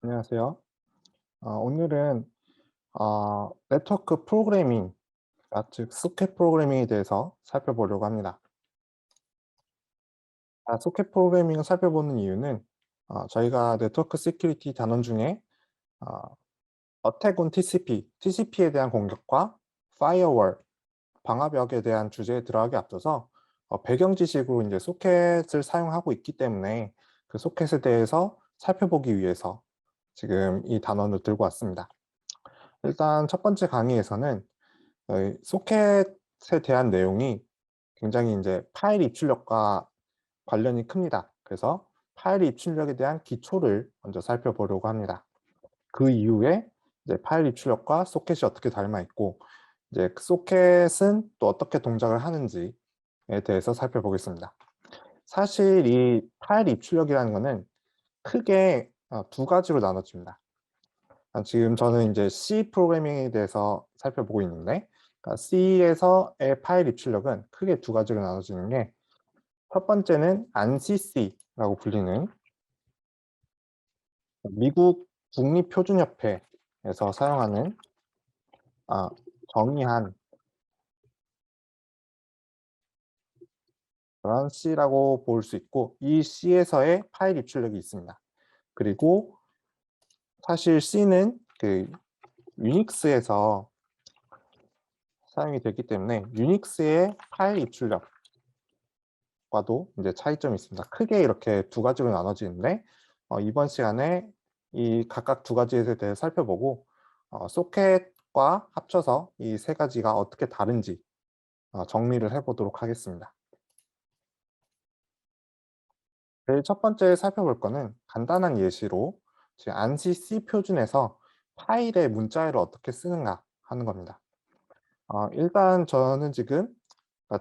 안녕하세요. 오늘은 네트워크 프로그래밍, 즉 소켓 프로그래밍에 대해서 살펴보려고 합니다. 소켓 프로그래밍을 살펴보는 이유는 저희가 네트워크 시큐리티 단원 중에 어, 어택 온 TCP, TCP에 대한 공격과 파이어월, 방화벽에 대한 주제에 들어가기 앞서서 배경 지식으로 이제 소켓을 사용하고 있기 때문에 그 소켓에 대해서 살펴보기 위해서 지금 이 단원을 들고 왔습니다. 일단 첫 번째 강의에서는 소켓에 대한 내용이 굉장히 이제 파일 입출력과 관련이 큽니다. 그래서 파일 입출력에 대한 기초를 먼저 살펴보려고 합니다. 그 이후에 이제 파일 입출력과 소켓이 어떻게 닮아 있고, 이제 그 소켓은 또 어떻게 동작을 하는지에 대해서 살펴보겠습니다. 사실 이 파일 입출력이라는 것은 크게 두 가지로 나눠집니다. 지금 저는 이제 C 프로그래밍에 대해서 살펴보고 있는데, 그러니까 C에서의 파일 입출력은 크게 두 가지로 나눠지는 게, 첫 번째는 ANSYS라고 불리는 미국 국립표준협회에서 사용하는 아, 정의한 그런 C라고 볼 수 있고, 이 C에서의 파일 입출력이 있습니다. 그리고 사실 C는 그 유닉스에서 사용이 되기 때문에 유닉스의 파일 입출력 과도 이제 차이점이 있습니다. 크게 이렇게 두 가지로 나눠지는데, 이번 시간에 이 각각 두 가지에 대해 살펴보고 소켓과 합쳐서 이 세 가지가 어떻게 다른지 정리를 해보도록 하겠습니다. 제일 첫 번째 살펴볼 거는 간단한 예시로 ANSI C 표준에서 파일의 문자열을 어떻게 쓰는가 하는 겁니다. 일단 저는 지금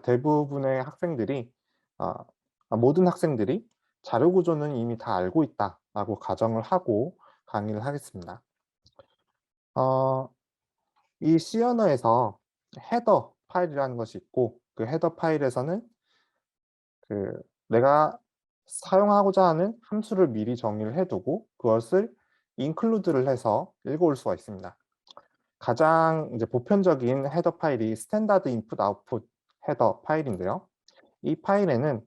대부분의 학생들이 아 모든 학생들이 자료 구조는 이미 다 알고 있다라고 가정을 하고 강의를 하겠습니다. 어 이 C 언어에서 헤더 파일이라는 것이 있고, 그 헤더 파일에서는 그 내가 사용하고자 하는 함수를 미리 정의를 해 두고 그것을 include를 해서 읽어 올 수가 있습니다. 가장 이제 보편적인 헤더 파일이 스탠다드 인풋 아웃풋 헤더 파일인데요. 이 파일에는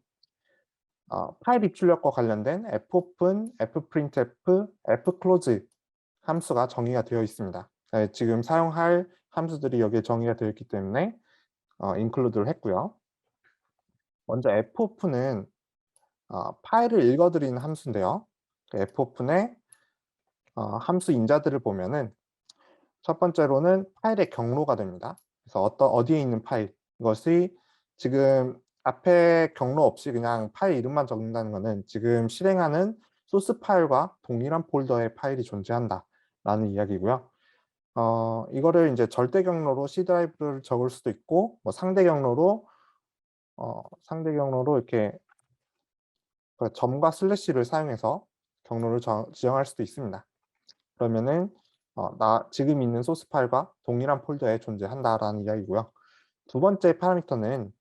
파일 입출력과 관련된 fopen, fprintf, fclose 함수가 정의가 되어 있습니다. 지금 사용할 함수들이 여기에 정의가 되어 있기 때문에 include를 했고요. 먼저 fopen은 파일을 읽어드리는 함수인데요. 그 fopen의 함수 인자들을 보면은 첫 번째로는 파일의 경로가 됩니다. 그래서 어디에 있는 파일, 이것이 지금 앞에 경로 없이 그냥 파일 이름만 적는다는 것은 지금 실행하는 소스 파일과 동일한 폴더의 파일이 존재한다라는 이야기고요. 이거를 이제 절대 경로로 C 드라이브를 적을 수도 있고, 뭐 상대 경로로 이렇게 그 점과 슬래시를 사용해서 경로를 지정할 수도 있습니다. 그러면은 나 지금 있는 소스 파일과 동일한 폴더에 존재한다라는 이야기고요. 두 번째 파라미터는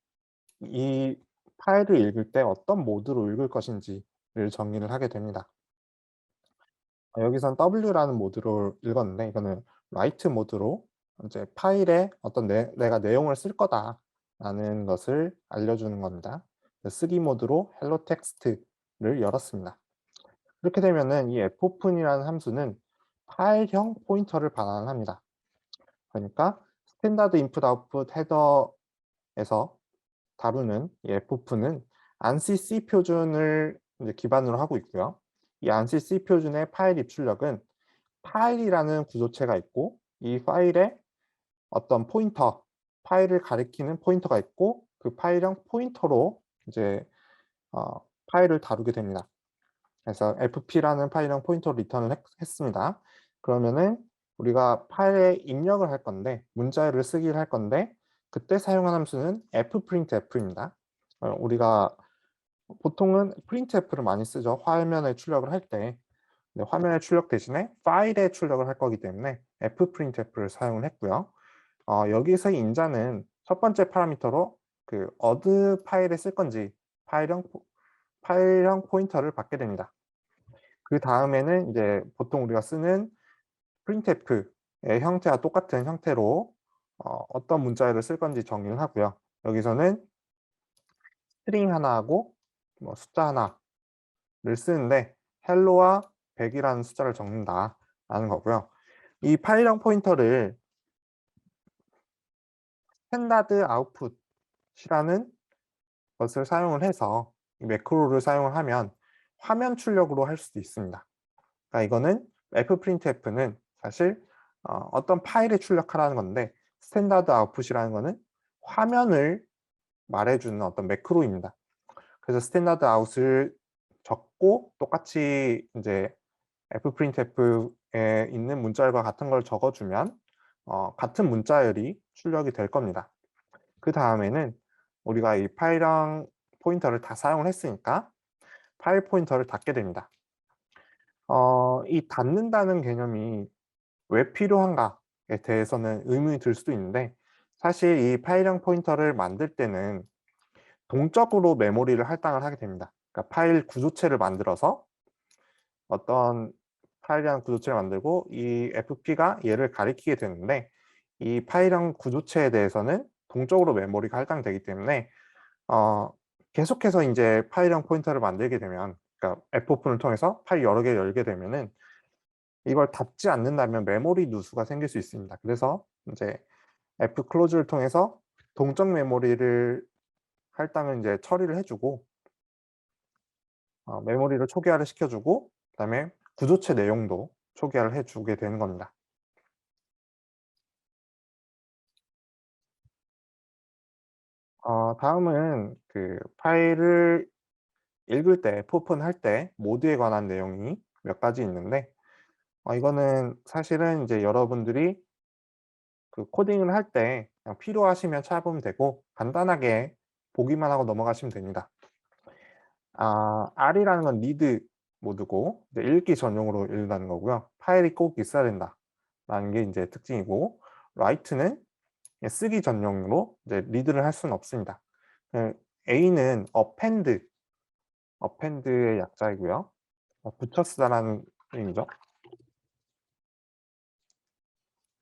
이 파일을 읽을 때 어떤 모드로 읽을 것인지를 정의를 하게 됩니다. 여기선 W라는 모드로 읽었는데, 이거는 라이트 모드로 이제 파일에 어떤 내가 내용을 쓸 거다라는 것을 알려주는 겁니다. 쓰기 모드로 헬로 텍스트를 열었습니다. 이렇게 되면은 이 fopen이라는 함수는 파일형 포인터를 반환합니다. 그러니까 스탠다드 인풋 아웃풋 헤더에서 다루는 이 fopen은 ANSI C 표준을 이제 기반으로 하고 있고요. 이 ANSI C 표준의 파일 입출력은 파일이라는 구조체가 있고, 이 파일에 어떤 포인터, 파일을 가리키는 포인터가 있고, 그 파일형 포인터로 이제 파일을 다루게 됩니다. 그래서 fp라는 파일형 포인터로 리턴을 했습니다. 그러면은 우리가 파일에 입력을 할 건데, 문자열을 쓰기를 할 건데, 그때 사용한 함수는 fprintf입니다. 우리가 보통은 printf를 많이 쓰죠. 화면에 출력을 할 때. 화면에 출력 대신에 파일에 출력을 할 거기 때문에 fprintf를 사용을 했고요. 여기서의 인자는 첫 번째 파라미터로 그 어느 파일에 쓸 건지 파일형 포인터를 받게 됩니다. 그다음에는 이제 보통 우리가 쓰는 printf의 형태와 똑같은 형태로 어떤 문자열을 쓸 건지 정의를 하고요. 여기서는 스트링 하나하고 뭐 숫자 하나를 쓰는데 헬로와 100 이라는 숫자를 적는다라는 거고요. 이 파일형 포인터를 스탠다드 아웃풋이라는 것을 사용을 해서 이 매크로를 사용을 하면 화면 출력으로 할 수도 있습니다. 그러니까 이거는 fprintf는 사실 어떤 파일에 출력하라는 건데 스탠다드 아웃풋이라는 거는 화면을 말해주는 어떤 매크로입니다. 그래서 스탠다드 아웃을 적고 똑같이 이제 fprintf에 있는 문자열과 같은 걸 적어주면 같은 문자열이 출력이 될 겁니다. 그 다음에는 우리가 이 파일형 포인터를 다 사용을 했으니까 파일 포인터를 닫게 됩니다. 이 닫는다는 개념이 왜 필요한가에 대해서는 의문이 들 수도 있는데 사실 이 파일형 포인터를 만들 때는 동적으로 메모리를 할당을 하게 됩니다. 그러니까 파일 구조체를 만들어서 어떤 파일이라는 구조체를 만들고 이 fp가 얘를 가리키게 되는데 이 파일형 구조체에 대해서는 동적으로 메모리가 할당되기 때문에 어 계속해서 인제 파일형 포인터를 만들게 되면 그러니까 fopen을 통해서 파일 여러 개 열게 되면은 이걸 닫지 않는다면 메모리 누수가 생길 수 있습니다. 그래서 인제 fclose를 통해서 동적 메모리를 할당을 인제 처리를 해 주고 메모리를 초기화를 시켜 주고 그다음에 구조체 내용도 초기화를 해 주게 되는 겁니다. 다음은 그 파일을 읽을 때 오픈할 때 모드에 관한 내용이 몇 가지 있는데 이거는 사실은 이제 여러분들이 그 코딩을 할 때 그냥 필요하시면 찾아보면 되고 간단하게 보기만 하고 넘어가시면 됩니다. R이라는 건 리드 모드고 이제 읽기 전용으로 읽는다는 거고요. 파일이 꼭 있어야 된다라는 게 인제 특징이고 라이트는 쓰기 전용으로 이제 리드를 할 수는 없습니다. 그 A는 append의 약자이고요. 붙여 쓰다라는 의미죠.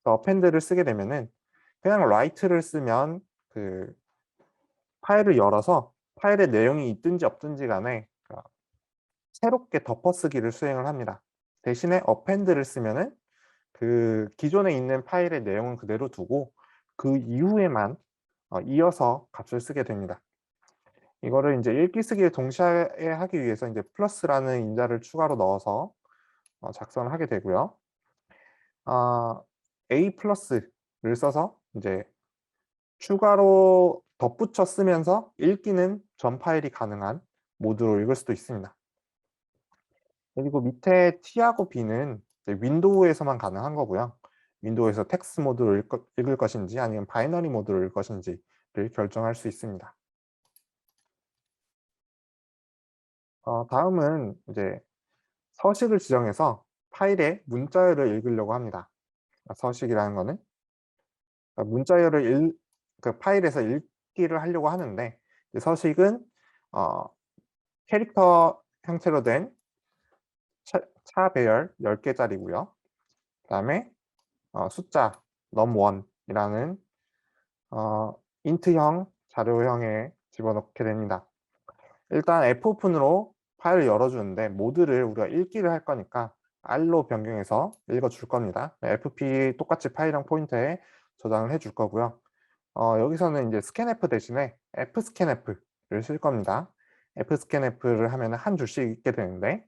append를 쓰게 되면은 그냥 write를 쓰면 그 파일을 열어서 파일에 내용이 있든지 없든지 간에 새롭게 덮어쓰기를 수행을 합니다. 대신에 append를 쓰면은 그 기존에 있는 파일의 내용은 그대로 두고 그 이후에만 이어서 값을 쓰게 됩니다. 이거를 인제 읽기 쓰기를 동시에 하기 위해서 인제 플러스라는 인자를 추가로 넣어서 작성을 하게 되고요. 아 A 플러스를 써서 인제 추가로 덧붙여 쓰면서 읽기는 전 파일이 가능한 모드로 읽을 수도 있습니다. 그리고 밑에 T하고 B는 이제 윈도우에서만 가능한 거고요. 윈도우에서 텍스트 모드로 읽을 것인지 아니면 바이너리 모드로 읽을 것인지를 결정할 수 있습니다. 다음은 이제 서식을 지정해서 파일의 문자열을 읽으려고 합니다. 서식이라는 거는 문자열을 그 파일에서 읽기를 하려고 하는데 이 서식은 어 캐릭터 형태로 된 차배열 10 개짜리고요. 그다음에 숫자 num1 이라는 어 인트형 자료형에 집어넣게 됩니다. 일단 fopen으로 파일을 열어 주는데 모드를 우리가 읽기를 할 거니까 R로 변경해서 읽어 줄 겁니다. fp 똑같이 파일형 포인터에 저장을 해줄 거고요. 여기서는 인제 scanf 대신에 fscanf를 쓸 겁니다. fscanf를 하면은 한 줄씩 읽게 되는데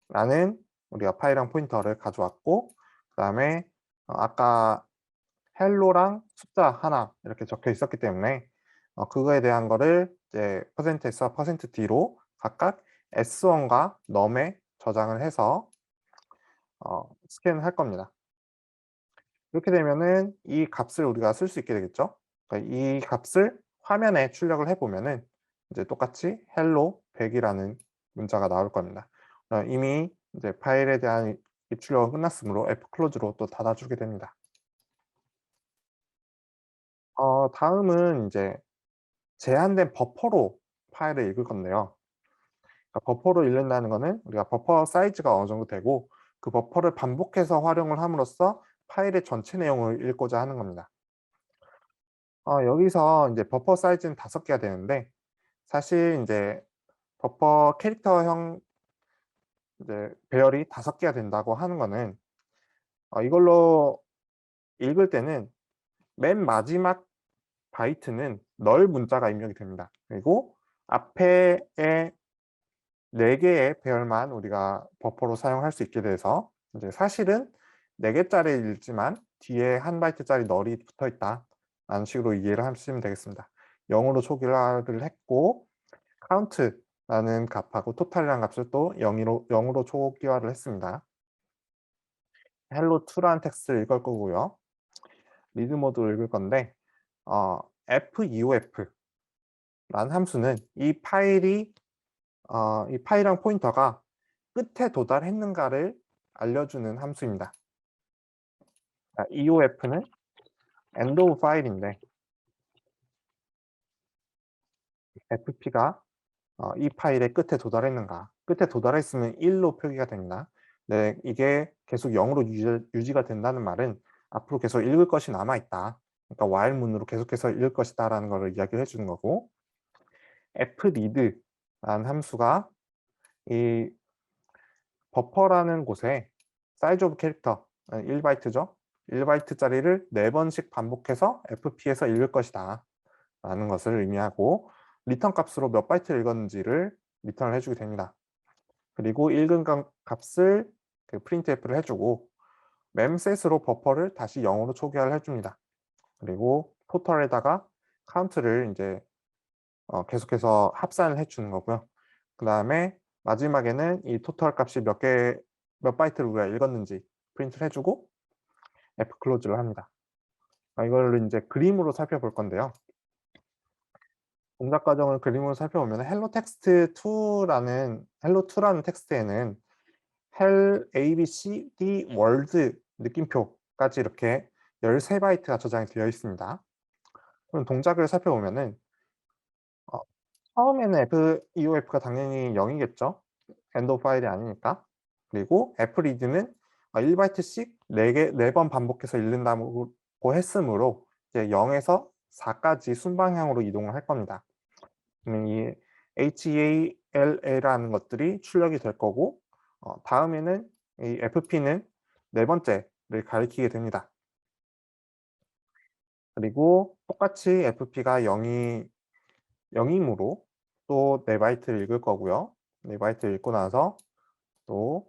fp라는 우리가 파일형 포인터를 가져왔고 그다음에 아까 헬로랑 숫자 하나 이렇게 적혀 있었기 때문에 그거에 대한 거를 이제 %에서 %d로 각각 s1과 num에 저장을 해서 스캔을 할 겁니다. 이렇게 되면은 이 값을 우리가 쓸 수 있게 되겠죠. 그러니까 이 값을 화면에 출력을 해 보면은 이제 똑같이 hello 100 이라는 문자가 나올 겁니다. 이미 이제 파일에 대한 이 출력은 끝났으므로 fclose로 또 닫아 주게 됩니다. 다음은 인제 제한된 버퍼로 파일을 읽을 건데요. 그러니까 버퍼로 읽는다는 거는 우리가 버퍼 사이즈가 어느 정도 되고 그 버퍼를 반복해서 활용을 함으로써 파일의 전체 내용을 읽고자 하는 겁니다. 여기서 이제 버퍼 사이즈는 5개가 되는데 사실 인제 버퍼 캐릭터형 이제 배열이 5개가 된다고 하는 거는 이걸로 읽을 때는 맨 마지막 바이트는 널 문자가 입력이 됩니다. 그리고 앞에의 4개의 배열만 우리가 버퍼로 사용할 수 있게 돼서 이제 사실은 4개짜리 읽지만 뒤에 1 바이트짜리 널이 붙어 있다라는 식으로 이해를 하시면 되겠습니다. 0 으로 초기화를 했고 count라는 값하고 total이라는 값을 또 0 으로 초기화를 했습니다. hello2라는 텍스트를 읽을 거고요. read 모드로 읽을 건데 feuf라는 함수는 이 파일이랑 포인터가 끝에 도달했는가를 알려주는 함수입니다. eof는 end of file인데 fp가 이 파일의 끝에 도달했는가, 끝에 도달했으면 1로 표기가 됩니다. 네, 이게 계속 0으로 유지가 된다는 말은 앞으로 계속 읽을 것이 남아있다. 그러니까 while 문으로 계속해서 읽을 것이다 라는 것을 이야기를 해주는 거고, fread라는 함수가 이 버퍼라는 곳에 size of character 1바이트죠. 1바이트짜리를 4번씩 반복해서 fp에서 읽을 것이다 라는 것을 의미하고 리턴 값으로 몇 바이트를 읽었는지를 리턴을 해주게 됩니다. 그리고 읽은 값을 printf를 해주고 memset으로 버퍼를 다시 0으로 초기화를 해줍니다. 그리고 total에다가 count를 이제 계속해서 합산을 해주는 거고요. 그 다음에 마지막에는 이 total 값이 몇 바이트를 우리가 읽었는지 프린트를 해주고 fclose를 합니다. 이걸 이제 그림으로 살펴볼 건데요. 동작 과정을 그림으로 살펴보면 hello2라는 텍스트에는 hell a b c d world 느낌표까지 이렇게 13바이트가 저장이 되어 있습니다. 그럼 동작을 살펴보면은 처음에는 feuf가 당연히 0이겠죠. end of 파일이 아니니까. 그리고 fread는 1바이트씩 4번 반복해서 읽는다고 했으므로 이제 0에서 4까지 순방향으로 이동을 할 겁니다. 이 HEALLA라는 것들이 출력이 될 거고 다음에는 이 FP는 4번째를 가리키게 됩니다. 그리고 똑같이 FP가 0이므로 또 4바이트를 읽을 거고요. 4바이트를 읽고 나서 또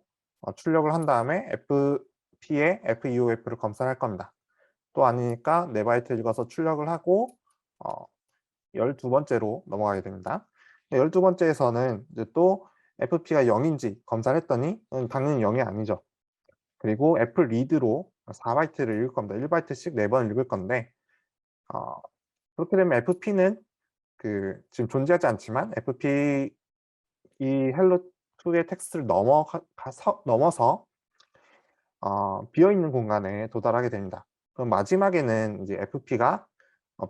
출력을 한 다음에 FP에 FEOF를 검사할 겁니다. 또 아니니까 4바이트 읽어서 출력을 하고 12번째로 넘어가게 됩니다. 12번째에서는 이제 또 FP가 0인지 검사를 했더니 당연히 0이 아니죠. 그리고 fread로 4바이트를 읽을 겁니다. 1바이트씩 4번 읽을 건데 그렇게 되면 FP는 지금 존재하지 않지만 FP 이 hello2의 텍스트를 넘어서 비어있는 공간에 도달하게 됩니다. 그럼 마지막에는 이제 FP가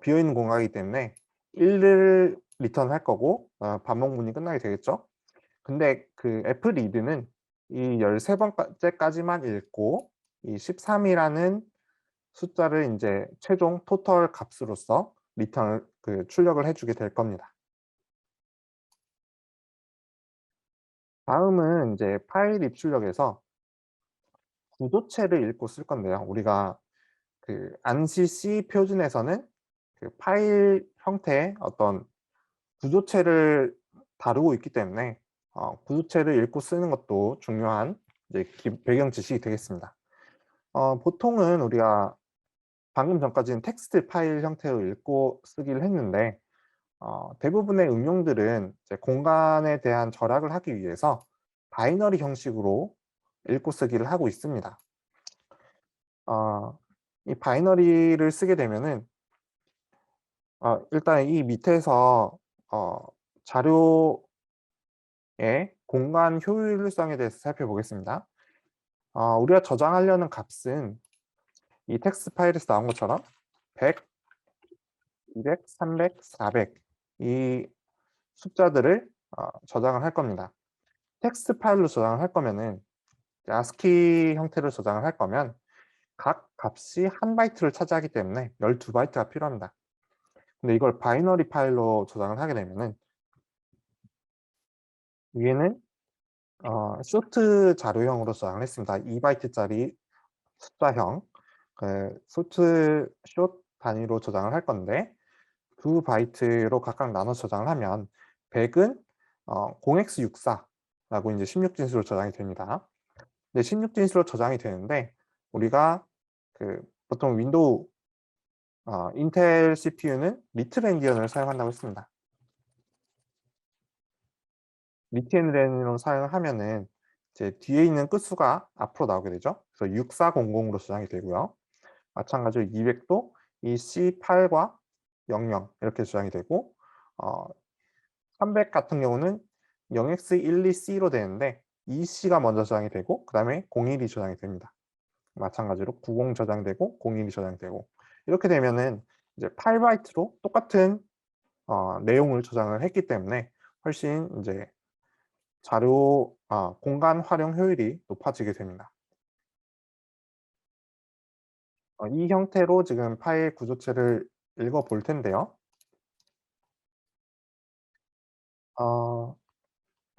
비어있는 공간이기 때문에 1을 리턴할 거고 반복문이 끝나게 되겠죠. 근데 fread는 이 13번째까지만 읽고 이 13이라는 숫자를 이제 최종 토탈 값으로서 리턴을 출력을 해주게 될 겁니다. 다음은 이제 파일 입출력에서 구조체를 읽고 쓸 건데요. 우리가 ANSI C 표준에서는 파일 형태의 어떤 구조체를 다루고 있기 때문에 구조체를 읽고 쓰는 것도 중요한 이제 배경 지식이 되겠습니다. 보통은 우리가 방금 전까지는 텍스트 파일 형태로 읽고 쓰기를 했는데 대부분의 응용들은 이제 공간에 대한 절약을 하기 위해서 바이너리 형식으로 읽고 쓰기를 하고 있습니다. 이 바이너리를 쓰게 되면은 일단 이 밑에서 자료의 공간 효율성에 대해서 살펴보겠습니다. 우리가 저장하려는 값은 이 텍스트 파일에서 나온 것처럼 100, 200, 300, 400 이 숫자들을 저장을 할 겁니다. 텍스트 파일로 저장을 할 거면은 ASCII 형태로 저장을 할 거면 각 값이 1 바이트를 차지하기 때문에 12 바이트가 필요합니다. 근데 이걸 바이너리 파일로 저장을 하게 되면은 위에는 쇼트 자료형으로 저장을 했습니다. 2 바이트짜리 숫자형 숏 단위로 저장을 할 건데 2 바이트로 각각 나눠 저장을 하면 100은 0x64 라고 인제 16진수로 저장이 됩니다. 근데 16진수로 저장이 되는데 우리가 보통 윈도우 인텔 CPU는 리틀 엔디언을 사용한다고 했습니다. 리틀 엔디언을 사용을 하면은 이제 뒤에 있는 끝수가 앞으로 나오게 되죠. 그래서 6400으로 저장이 되고요. 마찬가지로 200도 이 C8과 00 이렇게 저장이 되고 300 같은 경우는 0x12C로 되는데 이 C가 먼저 저장이 되고 그다음에 01이 저장이 됩니다. 마찬가지로 90 저장되고 01이 저장되고 이렇게 되면은 이제 8바이트로 똑같은 내용을 저장을 했기 때문에 훨씬 인제 공간 활용 효율이 높아지게 됩니다. 이 형태로 지금 파일 구조체를 읽어 볼 텐데요. 어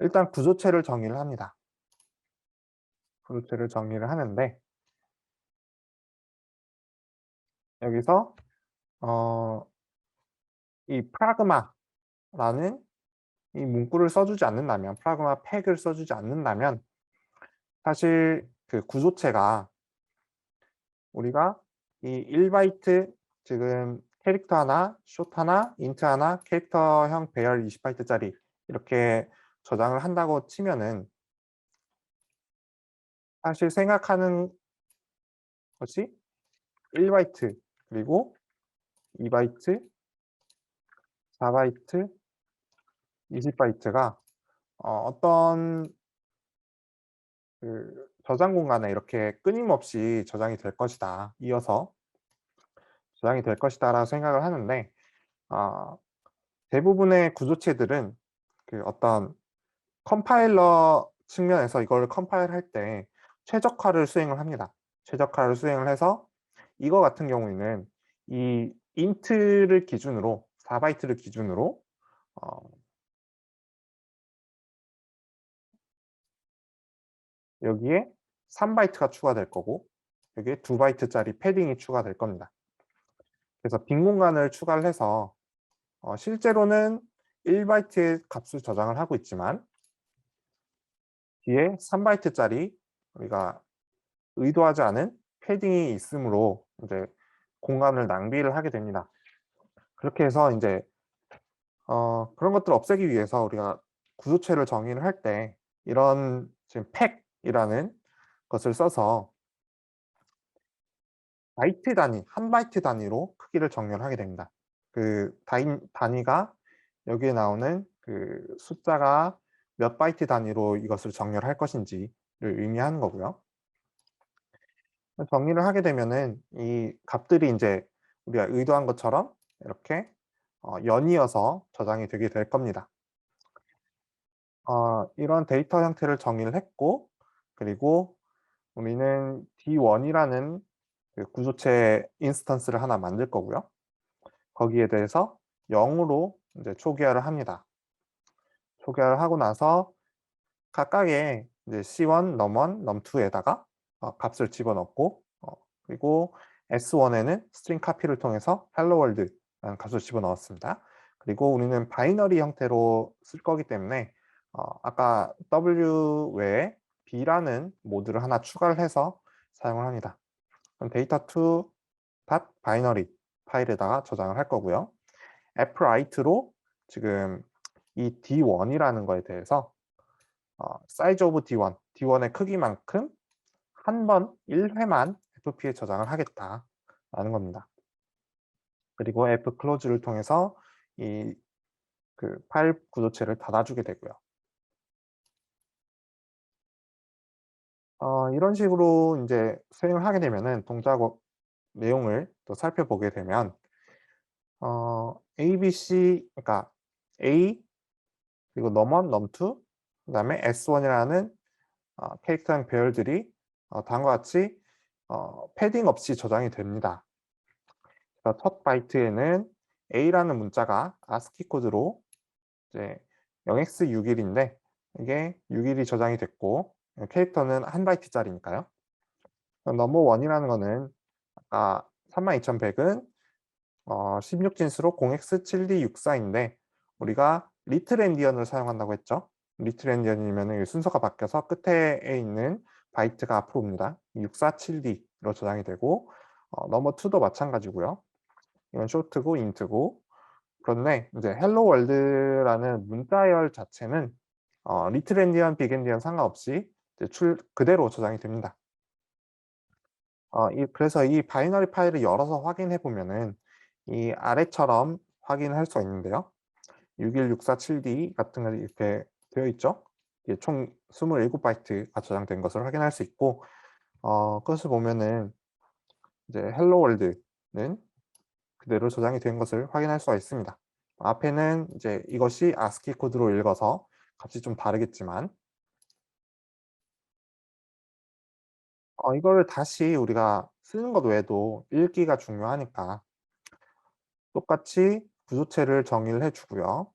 일단 구조체를 정의를 합니다. 구조체를 정의를 하는데 여기서 어 이 프라그마라는 이 문구를 써 주지 않는다면 프라그마 팩을 써 주지 않는다면 사실 구조체가 우리가 이 1 바이트 지금 캐릭터 하나, 숏 하나, 인트 하나, 캐릭터형 배열 20 바이트짜리 이렇게 저장을 한다고 치면은 사실 생각하는 것이 1 바이트 그리고 2 바이트, 4 바이트, 20 바이트가 어떤 저장 공간에 이렇게 끊임없이 저장이 될 것이다. 이어서 저장이 될 것이다라고 생각을 하는데 아 대부분의 구조체들은 어떤 컴파일러 측면에서 이걸 컴파일할 때 최적화를 수행을 합니다. 최적화를 수행을 해서 이거 같은 경우에는 이 int를 기준으로 4 바이트를 기준으로 어 여기에 3 바이트가 추가될 거고 여기에 2 바이트짜리 패딩이 추가될 겁니다. 그래서 빈 공간을 추가를 해서 실제로는 1 바이트의 값을 저장을 하고 있지만 뒤에 3 바이트짜리 우리가 의도하지 않은 패딩이 있으므로 인제 공간을 낭비를 하게 됩니다. 그렇게 해서 인제 그런 것들을 없애기 위해서 우리가 구조체를 정의를 할 때 이런 지금 팩이라는 것을 써서 바이트 단위, 1 바이트 단위로 크기를 정렬을 하게 됩니다. 단위가 여기에 나오는 숫자가 몇 바이트 단위로 이것을 정렬할 것인지를 의미하는 거고요. 정리를 하게 되면은 이 값들이 인제 우리가 의도한 것처럼 이렇게 연이어서 저장이 되게 될 겁니다. 이런 데이터 형태를 정의를 했고 그리고 우리는 D1 이라는 구조체 인스턴스를 하나 만들 거고요. 거기에 대해서 0 으로 인제 초기화를 합니다. 초기화를 하고 나서 각각의 이제 C1, num1, num2 에다가 값을 집어넣고 그리고 S1에는 스트링 카피를 통해서 hello world라는 값을 집어넣었습니다. 그리고 우리는 바이너리 형태로 쓸 거기 때문에 아까 W 외에 B라는 모듈을 하나 추가를 해서 사용을 합니다. 그럼 data2 binary 파일에다가 저장을 할 거고요. fwrite로 지금 이 D1이라는 거에 대해서 size of D1, D1의 크기만큼 한 번 1회만 fp에 저장을 하겠다라는 겁니다. 그리고 fclose를 통해서 이 파일 구조체를 닫아주게 되고요. 이런 식으로 인제 수행을 하게 되면은 동작 내용을 또 살펴보게 되면 A, B, C 그러니까 A 그리고 num1, num2 그다음에 S1이라는 캐릭터형 배열들이 다음과 같이 패딩 없이 저장이 됩니다. 그래서 첫 바이트에는 A라는 문자가 ASCII 코드로 이제 0x61인데 이게 61이 저장이 됐고 캐릭터는 1바이트짜리니까요. 넘버 원이라는 거는 아까 32,100은 16진수로 0x7d64인데 우리가 리틀 엔디언을 사용한다고 했죠. 리틀 엔디언이면 순서가 바뀌어서 끝에 있는 바이트가 앞으로 옵니다. 647d로 저장이 되고 넘버 2도 마찬가지고요. 이건 쇼트고 인트고. 그런데 이제 헬로 월드라는 문자열 자체는 리틀 엔디언, 빅 엔디언 상관없이 이제 그대로 저장이 됩니다. 그래서 이 바이너리 파일을 열어서 확인해 보면은 이 아래처럼 확인할 수가 있는데요. 61647D 같은 거 이렇게 되어 있죠. 이게 총 27바이트가 저장된 것을 확인할 수 있고 그것을 보면은 이제 헬로 월드는 그대로 저장이 된 것을 확인할 수가 있습니다. 앞에는 이제 이것이 ASCII 코드로 읽어서 값이 좀 다르겠지만 이거를 다시 우리가 쓰는 것 외에도 읽기가 중요하니까 똑같이 구조체를 정의를 해 주고요.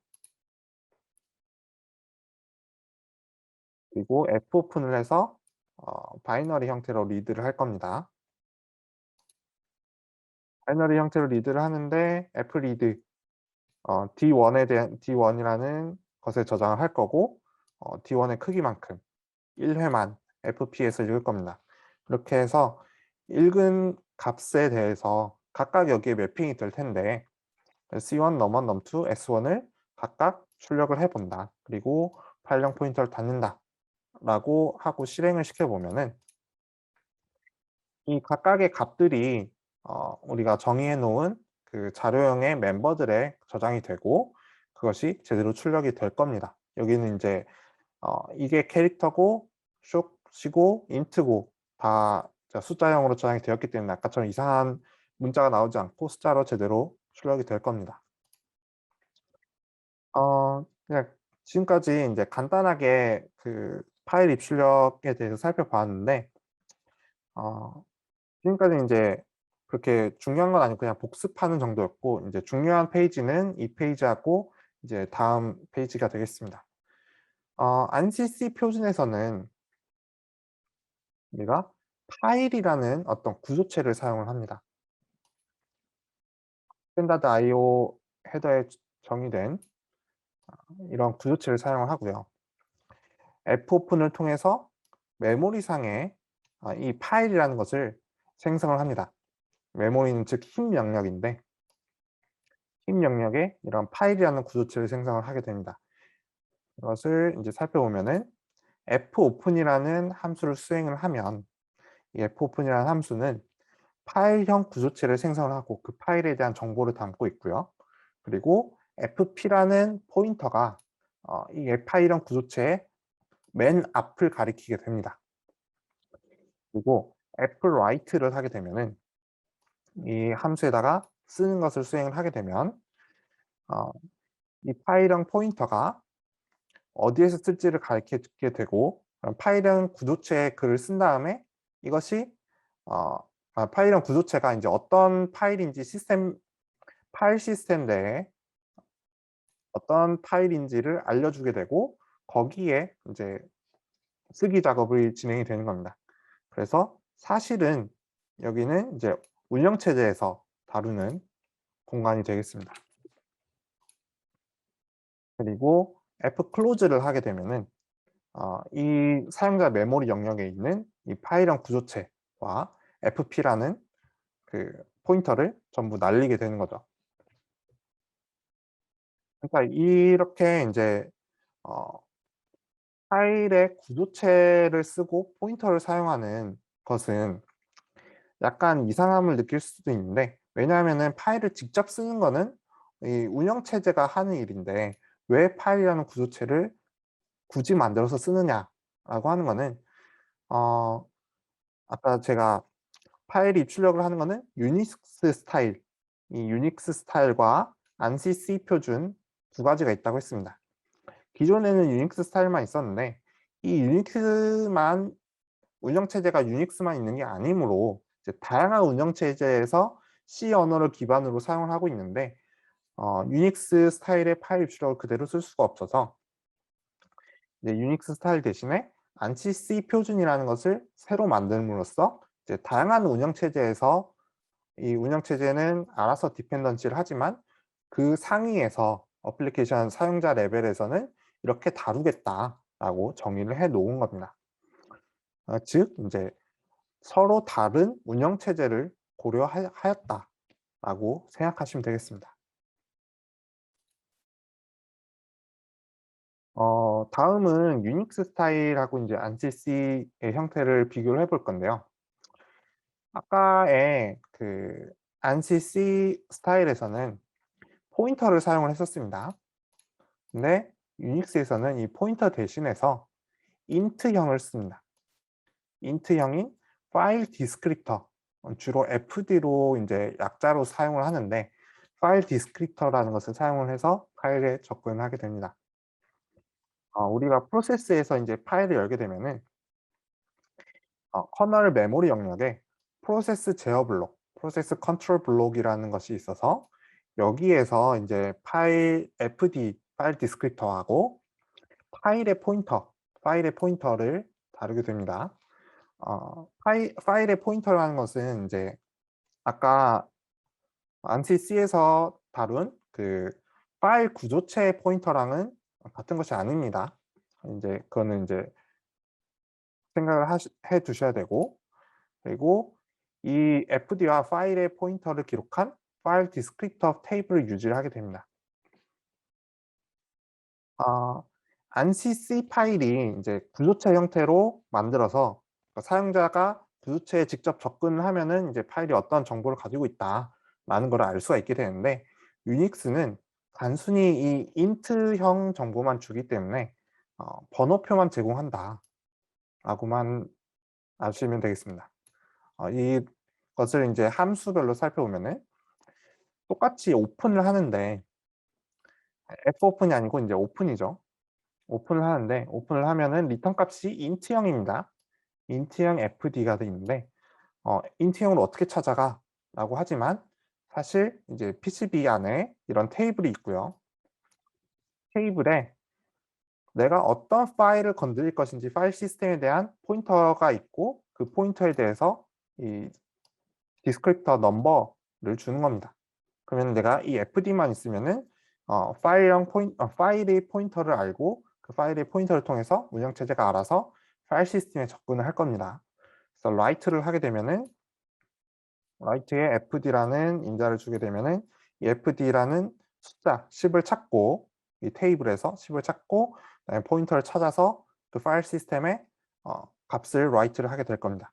그리고 Fopen을 해서 바이너리 형태로 리드를 할 겁니다. 바이너리 형태로 리드를 하는데 fread D1에 대한 D1이라는 것에 저장을 할 거고 D1의 크기만큼 1회만 fp에서 읽을 겁니다. 그렇게 해서 읽은 값에 대해서 각각 여기에 매핑이 될 텐데 C1, num1, num2, S1을 각각 출력을 해 본다. 그리고 파일명 포인터를 닫는다. 라고 하고 실행을 시켜 보면은 이 각각의 값들이 우리가 정의해 놓은 그 자료형의 멤버들에 저장이 되고 그것이 제대로 출력이 될 겁니다. 여기는 이제 이게 캐릭터고 숏이고 인트고 다 숫자형으로 저장이 되었기 때문에 아까처럼 이상한 문자가 나오지 않고 숫자로 제대로 출력이 될 겁니다. 그냥 지금까지 이제 간단하게 그 파일 입출력에 대해서 살펴봤는데 지금까지 이제 그렇게 중요한 건 아니고 그냥 복습하는 정도였고 이제 중요한 페이지는 이 페이지하고 이제 다음 페이지가 되겠습니다. ANSI C 표준에서는 우리가 파일이라는 어떤 구조체를 사용을 합니다. 스탠다드 IO 헤더에 정의된 이런 구조체를 사용을 하고요. Fopen을 통해서 메모리상에 이 파일이라는 것을 생성을 합니다. 메모리는 즉 힘 영역인데 힘 영역에 이런 파일이라는 구조체를 생성을 하게 됩니다. 이것을 이제 살펴보면은 fopen이라는 함수를 수행을 하면 이 fopen이라는 함수는 파일형 구조체를 생성을 하고 그 파일에 대한 정보를 담고 있고요. 그리고 fp라는 포인터가 이 파일형 구조체의 맨 앞을 가리키게 됩니다. 그리고 fwrite를 하게 되면은 이 함수에다가 쓰는 것을 수행을 하게 되면 이 파일형 포인터가 어디에서 쓸지를 가리키게 되고 파일형 구조체에 글을 쓴 다음에 이것이 파일형 구조체가 이제 어떤 파일인지 파일 시스템 내에 어떤 파일인지를 알려주게 되고 거기에 이제 쓰기 작업이 진행이 되는 겁니다. 그래서 사실은 여기는 이제 운영체제에서 다루는 공간이 되겠습니다. 그리고 fclose를 하게 되면은 이 사용자 메모리 영역에 있는 이 파일형 구조체와 fp라는 그 포인터를 전부 날리게 되는 거죠. 그러니까 이렇게 이제 어 파일의 구조체를 쓰고 포인터를 사용하는 것은 약간 이상함을 느낄 수도 있는데 왜냐하면은 파일을 직접 쓰는 거는 이 운영체제가 하는 일인데 왜 파일이라는 구조체를 굳이 만들어서 쓰느냐라고 하는 거는 어 아까 제가 파일 입출력을 하는 거는 유닉스 스타일, 이 유닉스 스타일과 ANSI C 표준 두 가지가 있다고 했습니다. 기존에는 유닉스 스타일만 있었는데 이 유닉스만 운영체제가 유닉스만 있는 게 아니므로 이제 다양한 운영체제에서 C 언어를 기반으로 사용을 하고 있는데 유닉스 스타일의 파일 입출력을 그대로 쓸 수가 없어서 이제 유닉스 스타일 대신에 안시 C 표준이라는 것을 새로 만듦으로써 이제 다양한 운영체제에서 이 운영체제는 알아서 디펜던시를 하지만 그 상위에서 어플리케이션 사용자 레벨에서는 이렇게 다루겠다라고 정의를 해 놓은 겁니다. 즉 이제 서로 다른 운영체제를 고려하였다라고 생각하시면 되겠습니다. 다음은 유닉스 스타일하고 이제 안시 C의 형태를 비교를 해볼 건데요. 아까의 그 안시 C 스타일에서는 포인터를 사용을 했었습니다. 근데 유닉스에서는 이 포인터 대신해서 int형을 씁니다. int형인 파일 디스크립터, 주로 fd로 이제 약자로 사용을 하는데 파일 디스크립터라는 것을 사용을 해서 파일에 접근을 하게 됩니다. 우리가 프로세스에서 이제 파일을 열게 되면은 커널 메모리 영역에 프로세스 제어 블록, 프로세스 컨트롤 블록이라는 것이 있어서 여기에서 이제 파일 fd, 파일 디스크립터하고 파일의 포인터를 다루게 됩니다. 파일의 포인터라는 것은 이제 아까 ANSI C에서 다룬 그 파일 구조체 포인터랑은 같은 것이 아닙니다. 이제 그거는 이제 생각을 해 두셔야 되고, 그리고 이 fd와 파일의 포인터를 기록한 파일 디스크립터 테이블을 유지를 하게 됩니다. 아 ANSI C 파일이 이제 구조체 형태로 만들어서 사용자가 구조체에 직접 접근을 하면은 이제 파일이 어떤 정보를 가지고 있다라는 걸 알 수가 있게 되는데 유닉스는 단순히 이 int형 정보만 주기 때문에 번호표만 제공한다라고만 아시면 되겠습니다. 이것을 이제 함수별로 살펴보면은 똑같이 오픈을 하는데 fopen이 아니고 이제 오픈이죠. 오픈을 하는데 오픈을 하면은 리턴 값이 int형입니다. int형 fd가 돼 있는데 int형으로 어떻게 찾아가라고 하지만 사실 이제 PCB 안에 이런 테이블이 있고요. 테이블에 내가 어떤 파일을 건드릴 것인지 파일 시스템에 대한 포인터가 있고 그 포인터에 대해서 이 디스크립터 넘버를 주는 겁니다. 그러면 내가 이 fd만 있으면은 파일의 포인터를 알고 그 파일의 포인터를 통해서 운영체제가 알아서 파일 시스템에 접근을 할 겁니다. 그래서 write를 하게 되면은 write에 fd라는 인자를 주게 되면은 이 fd라는 숫자 10을 찾고 이 테이블에서 10을 찾고 그다음에 포인터를 찾아서 그 파일 시스템에 값을 write를 하게 될 겁니다.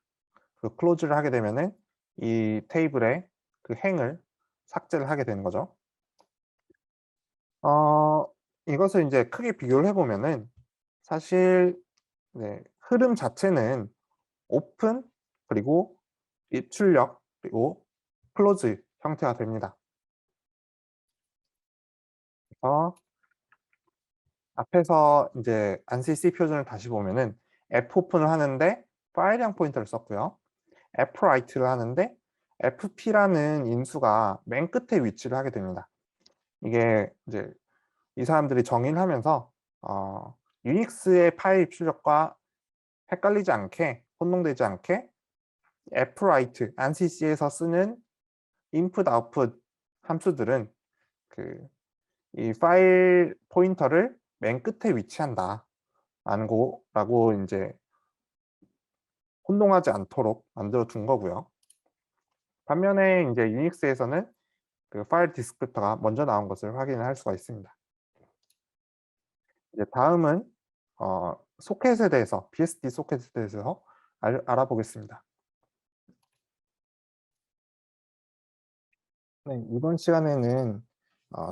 그 close를 하게 되면은 이 테이블의 그 행을 삭제를 하게 되는 거죠. 어 이것을 인제 크게 비교를 해 보면은 사실 네 흐름 자체는 오픈 그리고 입출력 그리고 클로즈 형태가 됩니다. 그래서 앞에서 인제 ANSI C 표준을 다시 보면은 fopen을 하는데 파일형 포인터를 썼고요. fwrite를 하는데 fp라는 인수가 맨 끝에 위치를 하게 됩니다. 이게 이제 이 사람들이 정의를 하면서 유닉스의 파일 입출력과 헷갈리지 않게 혼동되지 않게 fwrite, ANSI C에서 쓰는 input, output 함수들은 그 이 파일 포인터를 맨 끝에 위치한다라는 거라고 인제 혼동하지 않도록 만들어 둔 거고요. 반면에 인제 유닉스에서는 그 파일 디스크립터가 먼저 나온 것을 확인을 할 수가 있습니다. 이제 다음은 소켓에 대해서 BSD 소켓에 대해서 알아보겠습니다. 네, 이번 시간에는 어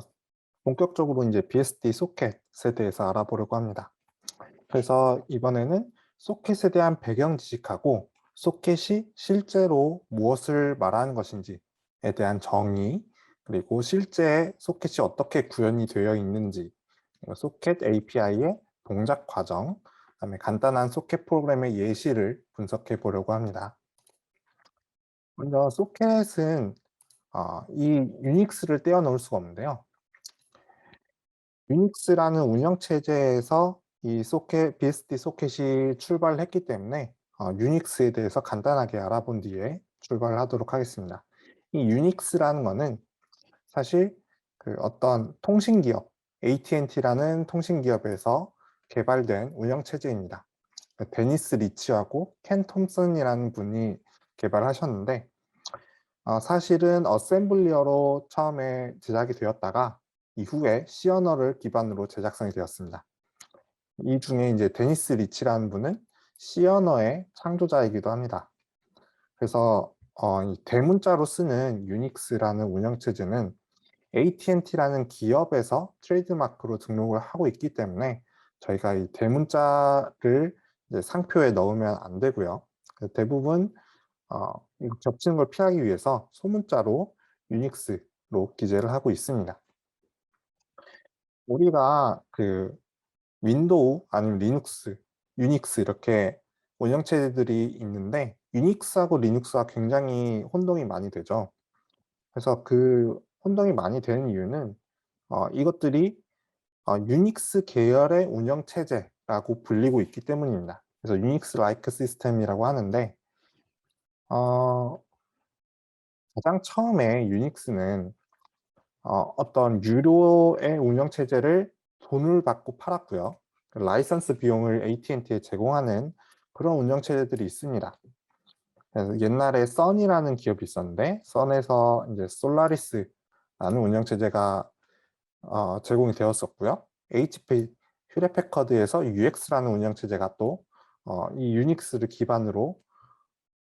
본격적으로 인제 BSD 소켓에 대해서 알아보려고 합니다. 그래서 이번에는 소켓에 대한 배경 지식하고 소켓이 실제로 무엇을 말하는 것인지에 대한 정의, 그리고 실제 소켓이 어떻게 구현이 되어 있는지에 소켓 API의 동작 과정, 그다음에 간단한 소켓 프로그램의 예시를 분석해 보려고 합니다. 먼저 소켓은 이 유닉스를 떼어놓을 수가 없는데요. 유닉스라는 운영체제에서 이 소켓, BSD 소켓이 출발을 했기 때문에 유닉스에 대해서 간단하게 알아본 뒤에 출발을 하도록 하겠습니다. 이 유닉스라는 거는 사실 그 어떤 통신기업, AT&T라는 통신기업에서 개발된 운영체제입니다. 데니스 리치하고 켄 톰슨이라는 분이 개발하셨는데 사실은 어셈블리어로 처음에 제작이 되었다가 이후에 C 언어를 기반으로 제작성이 되었습니다. 이 중에 이제 데니스 리치라는 분은 C 언어의 창조자이기도 합니다. 그래서 이 대문자로 쓰는 유닉스라는 운영체제는 AT&T라는 기업에서 트레이드마크로 등록을 하고 있기 때문에 저희가 이 대문자를 이제 상표에 넣으면 안 되고요. 대부분 이거 겹치는 걸 피하기 위해서 소문자로 유닉스로 기재를 하고 있습니다. 우리가 그 윈도우 아니면 리눅스, 유닉스 이렇게 운영체제들이 있는데 유닉스하고 리눅스가 굉장히 혼동이 많이 되죠. 그래서 그 혼동이 많이 되는 이유는 이것들이 유닉스 계열의 운영체제라고 불리고 있기 때문입니다. 그래서 유닉스 라이크 시스템이라고 하는데 가장 처음에 유닉스는 어떤 유료의 운영체제를 돈을 받고 팔았고요. 그 라이선스 비용을 AT&T에 제공하는 그런 운영체제들이 있습니다. 그래서 옛날에 선이라는 기업이 있었는데 선에서 이제 솔라리스라는 운영체제가 제공이 되었었고요. HP 휴레패커드에서 UX라는 운영체제가 또 이 유닉스를 기반으로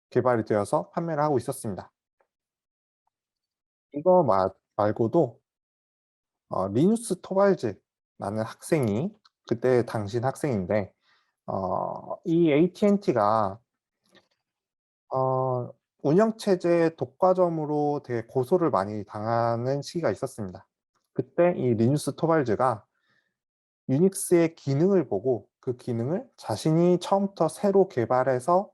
개발이 되어서 판매를 하고 있었습니다. 이거 말고도 리누스 토발즈라는 학생이 그때 당신 학생인데 이 AT&T가 운영체제 독과점으로 되게 고소를 많이 당하는 시기가 있었습니다. 그때 이 리누스 토발즈가 유닉스의 기능을 보고 그 기능을 자신이 처음부터 새로 개발해서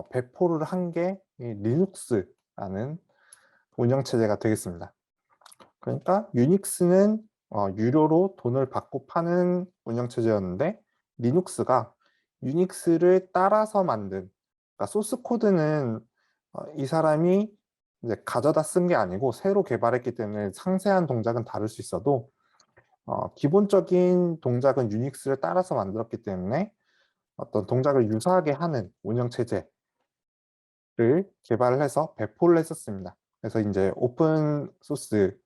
배포를 한 게 이 리눅스라는 운영체제가 되겠습니다. 그러니까 유닉스는 유료로 돈을 받고 파는 운영체제였는데 리눅스가 유닉스를 따라서 만든, 그러니까 소스 코드는 이 사람이 이제 가져다 쓴 게 아니고 새로 개발했기 때문에 상세한 동작은 다를 수 있어도 기본적인 동작은 유닉스를 따라서 만들었기 때문에 어떤 동작을 유사하게 하는 운영체제를 개발을 해서 배포를 했었습니다. 그래서 이제 오픈 소스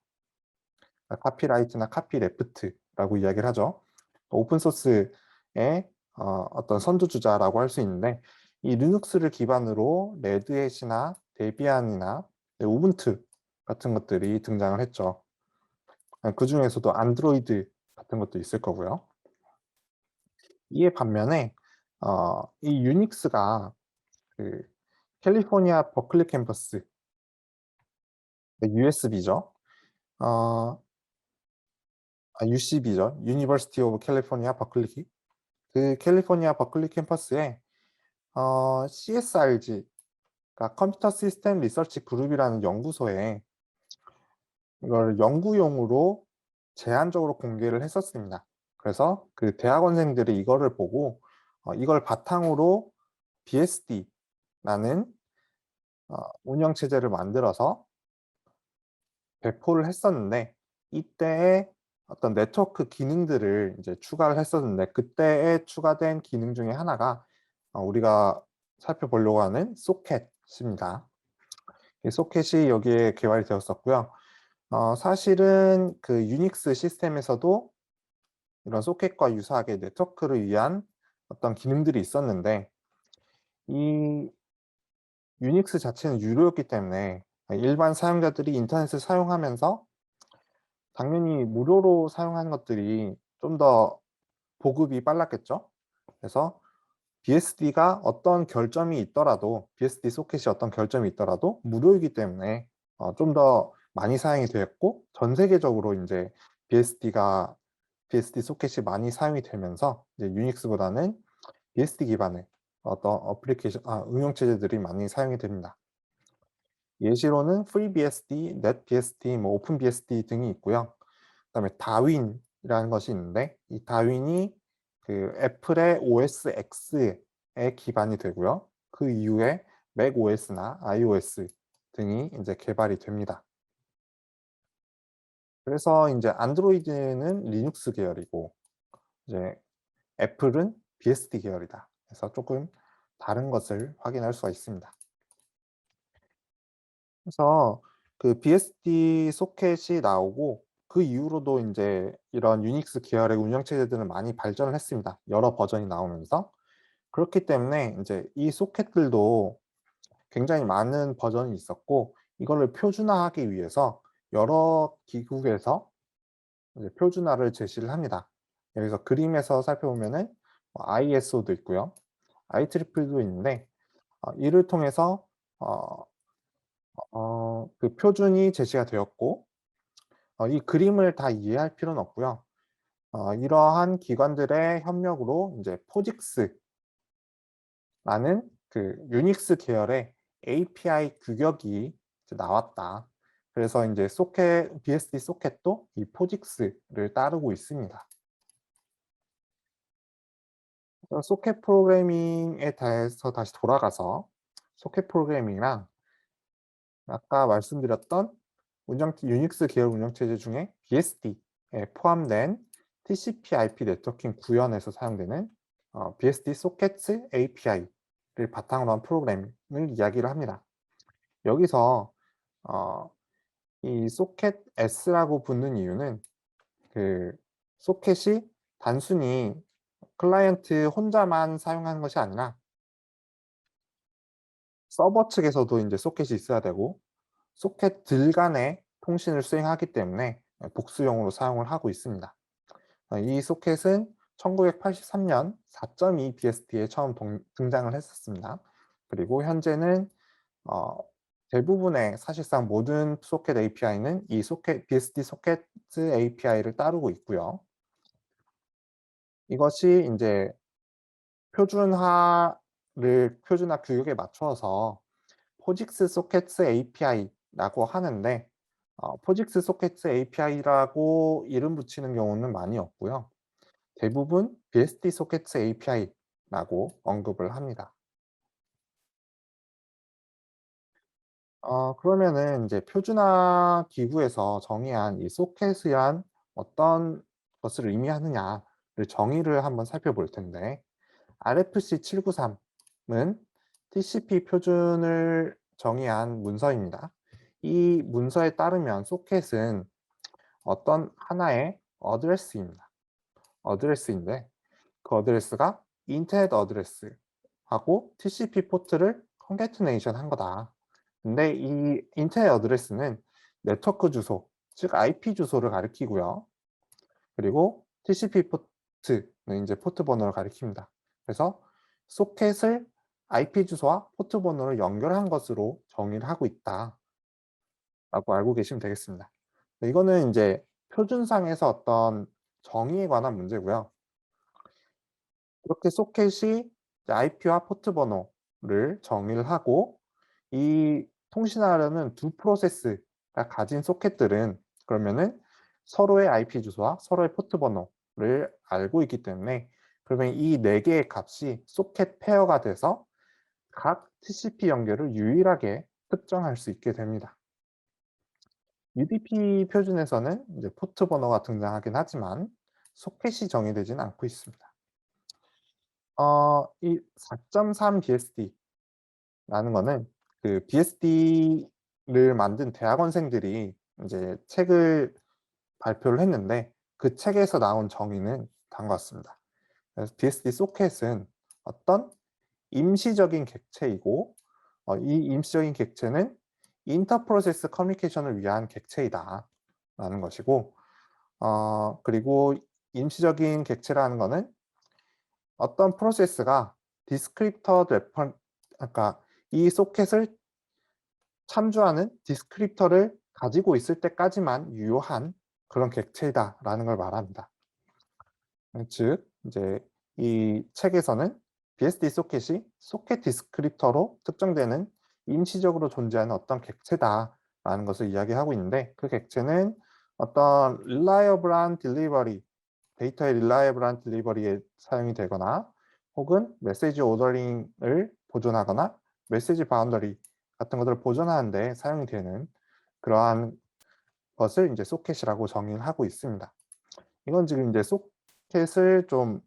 카피라이트나 카피레프트라고 이야기를 하죠. 오픈 소스의 어떤 선두주자라고 할 수 있는데 이 리눅스를 기반으로 레드햇이나 데비안이나 우분투 같은 것들이 등장을 했죠. 그 중에서도 안드로이드 같은 것도 있을 거고요. 이에 반면에 이 유닉스가 그 캘리포니아 버클리 캠퍼스 USB죠. UCB죠. 유니버시티 오브 캘리포니아 버클리. 그 캘리포니아 버클리 캠퍼스에 CSRG가 컴퓨터 시스템 리서치 그룹이라는 연구소에 이걸 연구용으로 제한적으로 공개를 했었습니다. 그래서 그 대학원생들이 이거를 보고 이걸 바탕으로 BSD라는 운영체제를 만들어서 배포를 했었는데 이때에 어떤 네트워크 기능들을 이제 추가를 했었는데 그때에 추가된 기능 중에 하나가 우리가 살펴보려고 하는 소켓입니다. 이 소켓이 여기에 개발이 되었었고요. 사실은 그 유닉스 시스템에서도 이런 소켓과 유사하게 네트워크를 위한 어떤 기능들이 있었는데 이 유닉스 자체는 유료였기 때문에 일반 사용자들이 인터넷을 사용하면서 당연히 무료로 사용하는 것들이 좀 더 보급이 빨랐겠죠. 그래서 BSD가 어떤 결점이 있더라도 BSD 소켓이 어떤 결점이 있더라도 무료이기 때문에 좀 더 많이 사용이 되었고 전 세계적으로 이제 BSD가 BSD 소켓이 많이 사용이 되면서 이제 유닉스보다는 BSD 기반의 어떤 응용 체제들이 많이 사용이 됩니다. 예시로는 FreeBSD, NetBSD, OpenBSD 등이 있고요. 그다음에 다윈이라는 것이 있는데 이 다윈이 그 애플의 OS X에 기반이 되고요. 그 이후에 macOS나 iOS 등이 이제 개발이 됩니다. 그래서 인제 안드로이드는 리눅스 계열이고 이제 애플은 BSD 계열이다. 그래서 쪼끔 다른 것을 확인할 수가 있습니다. 그래서 그 BSD 소켓이 나오고 그 이후로도 인제 이런 유닉스 계열의 운영 체제들은 많이 발전을 했습니다, 여러 버전이 나오면서. 그렇기 때문에 인제 이 소켓들도 굉장히 많은 버전이 있었고 이거를 표준화하기 위해서 여러 기국에서 이제 표준화를 제시를 합니다. 여기서 그림에서 살펴보면은 ISO도 있고요. IEEE도 있는데 이를 통해서 어 그 표준이 제시가 되었고 이 그림을 다 이해할 필요는 없고요. 이러한 기관들의 협력으로 인제 포직스라는 그 유닉스 계열의 API 규격이 이제 나왔다. 그래서 인제 소켓 BSD 소켓도 이 포직스를 따르고 있습니다. 소켓 프로그래밍에 대해서 다시 돌아가서 소켓 프로그래밍이랑 아까 말씀드렸던 유닉스 계열 운영체제 중에 BSD에 포함된 TCP/IP 네트워킹 구현에서 사용되는 BSD 소켓스 API를 바탕으로 한 프로그램을 이야기를 합니다. 여기서 어 이 소켓 S라고 붙는 이유는 그 소켓이 단순히 클라이언트 혼자만 사용하는 것이 아니라 서버 측에서도 인제 소켓이 있어야 되고 소켓들 간의 통신을 수행하기 때문에 복수용으로 사용을 하고 있습니다. 이 소켓은 1983년 4.2 BSD에 처음 등장을 했었습니다. 그리고 현재는 어 대부분의 사실상 모든 소켓 API는 이 소켓 BSD 소켓 API를 따르고 있고요. 이것이 인제 표준화 규격에 맞춰서 포직스 소켓스 API라고 하는데 포직스 소켓스 API라고 이름 붙이는 경우는 많이 없고요. 대부분 BSD 소켓스 API라고 언급을 합니다. 그러면은 인제 표준화 기구에서 정의한 이 소켓이란 어떤 것을 의미하느냐를 정의를 한번 살펴볼 텐데 RFC 793은 TCP 표준을 정의한 문서입니다. 이 문서에 따르면 소켓은 어떤 하나의 어드레스인데 그 어드레스가 인터넷 어드레스하고 TCP 포트를 컨캐티네이션 한 거다. 근데 이 인터넷 어드레스는 네트워크 주소, 즉 IP 주소를 가리키고요. 그리고 TCP 포트는 이제 포트 번호를 가리킵니다. 그래서 소켓을 IP 주소와 포트 번호를 연결한 것으로 정의를 하고 있다라고 알고 계시면 되겠습니다. 이거는 인제 표준상에서 어떤 정의에 관한 문제고요. 이렇게 소켓이 이제 IP와 포트 번호를 정의를 하고 이 통신하려는 두 프로세스가 가진 소켓들은 그러면은 서로의 IP 주소와 서로의 포트 번호를 알고 있기 때문에 그러면 이 4 개의 값이 소켓 페어가 돼서 각 TCP 연결을 유일하게 특정할 수 있게 됩니다. UDP 표준에서는 이제 포트 번호가 등장하긴 하지만 소켓이 정의되지는 않고 있습니다. 이 4.3 BSD라는 거는 그 BSD를 만든 대학원생들이 인제 책을 발표를 했는데 그 책에서 나온 정의는 다음과 같습니다. 그래서 BSD 소켓은 어떤 임시적인 객체이고 이 임시적인 객체는 인터 프로세스 커뮤니케이션을 위한 객체이다라는 것이고 그리고 임시적인 객체라는 거는 어떤 프로세스가 디스크립터 레퍼 그러니까 이 소켓을 참조하는 디스크립터를 가지고 있을 때까지만 유효한 그런 객체이다라는 걸 말합니다. 즉 이제 이 책에서는 BSD 소켓이 소켓 디스크립터로 특정되는 임시적으로 존재하는 어떤 객체다라는 것을 이야기하고 있는데, 그 객체는 어떤 reliable한 딜리버리, 데이터의 reliable한 딜리버리에 사용이 되거나, 혹은 메시지 오더링을 보존하거나 메시지 바운더리 같은 것들을 보존하는 데 사용이 되는 그러한 것을 이제 소켓이라고 정의를 하고 있습니다. 이건 지금 이제 소켓을 좀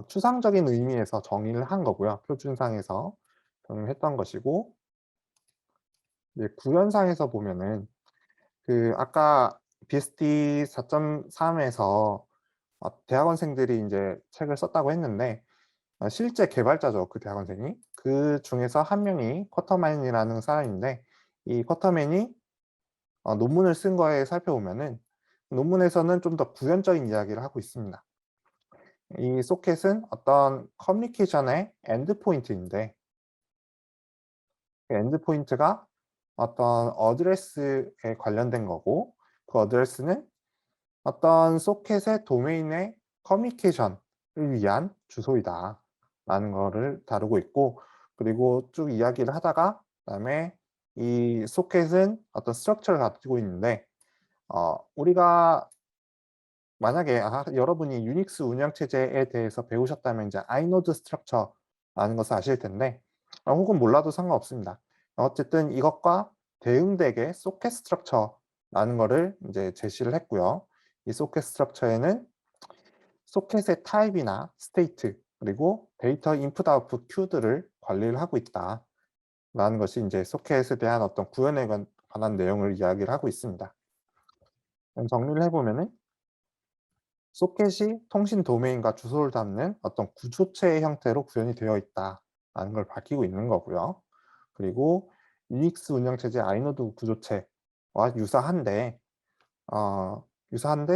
추상적인 의미에서 정의를 한 거고요. 표준상에서 정의를 했던 것이고, 이제 구현상에서 보면은 그 아까 BSD 4.3에서 대학원생들이 인제 책을 썼다고 했는데, 실제 개발자죠, 그 대학원생이. 그중에서 한 명이 쿼터맨이라는 사람인데, 이 쿼터맨이 논문을 쓴 거에 살펴보면은 논문에서는 좀 더 구현적인 이야기를 하고 있습니다. 이 소켓은 어떤 커뮤니케이션의 엔드 포인트인데, 그 엔드 포인트가 어떤 어드레스에 관련된 거고, 그 어드레스는 어떤 소켓의 도메인의 커뮤니케이션을 위한 주소이다라는 거를 다루고 있고, 그리고 쭉 이야기를 하다가 그다음에 이 소켓은 어떤 스트럭처를 가지고 있는데, 우리가 만약에 여러분이 유닉스 운영 체제에 대해서 배우셨다면 이제 아이노드 스트럭처라는 것을 아실 텐데, 혹은 몰라도 상관없습니다. 어쨌든 이것과 대응되게 소켓 스트럭처라는 거를 이제 제시를 했고요. 이 소켓 스트럭처에는 소켓의 타입이나 스테이트, 그리고 데이터 인풋 아웃풋 큐들을 관리를 하고 있다라는 것이 이제 소켓에 대한 어떤 구현에 관한 내용을 이야기를 하고 있습니다. 정리를 해보면은, 소켓이 통신 도메인과 주소를 담는 어떤 구조체의 형태로 구현이 되어 있다라는 걸 밝히고 있는 거고요. 그리고 유닉스 운영체제 아이노드 구조체와 유사한데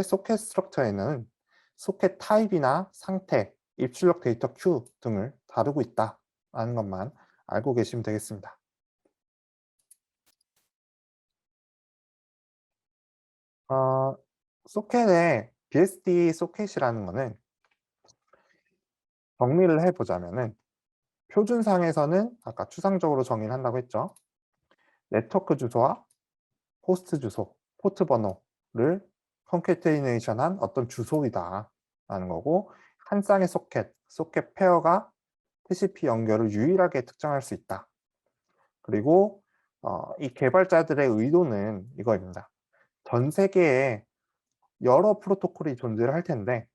소켓 스트럭처에는 소켓 타입이나 상태, 입출력 데이터 큐 등을 다루고 있다라는 것만 알고 계시면 되겠습니다. 소켓의 BSD 소켓이라는 것은 정리를 해보자면은, 표준상에서는 아까 추상적으로 정의를 한다고 했죠. 네트워크 주소와 호스트 주소, 포트 번호를 컨캐테이네이션한 어떤 주소이다라는 거고, 한 쌍의 소켓 페어가 TCP 연결을 유일하게 특정할 수 있다. 그리고 이 개발자들의 의도는 이거입니다. 전 세계에 여러 프로토콜이 존재를 할 텐데,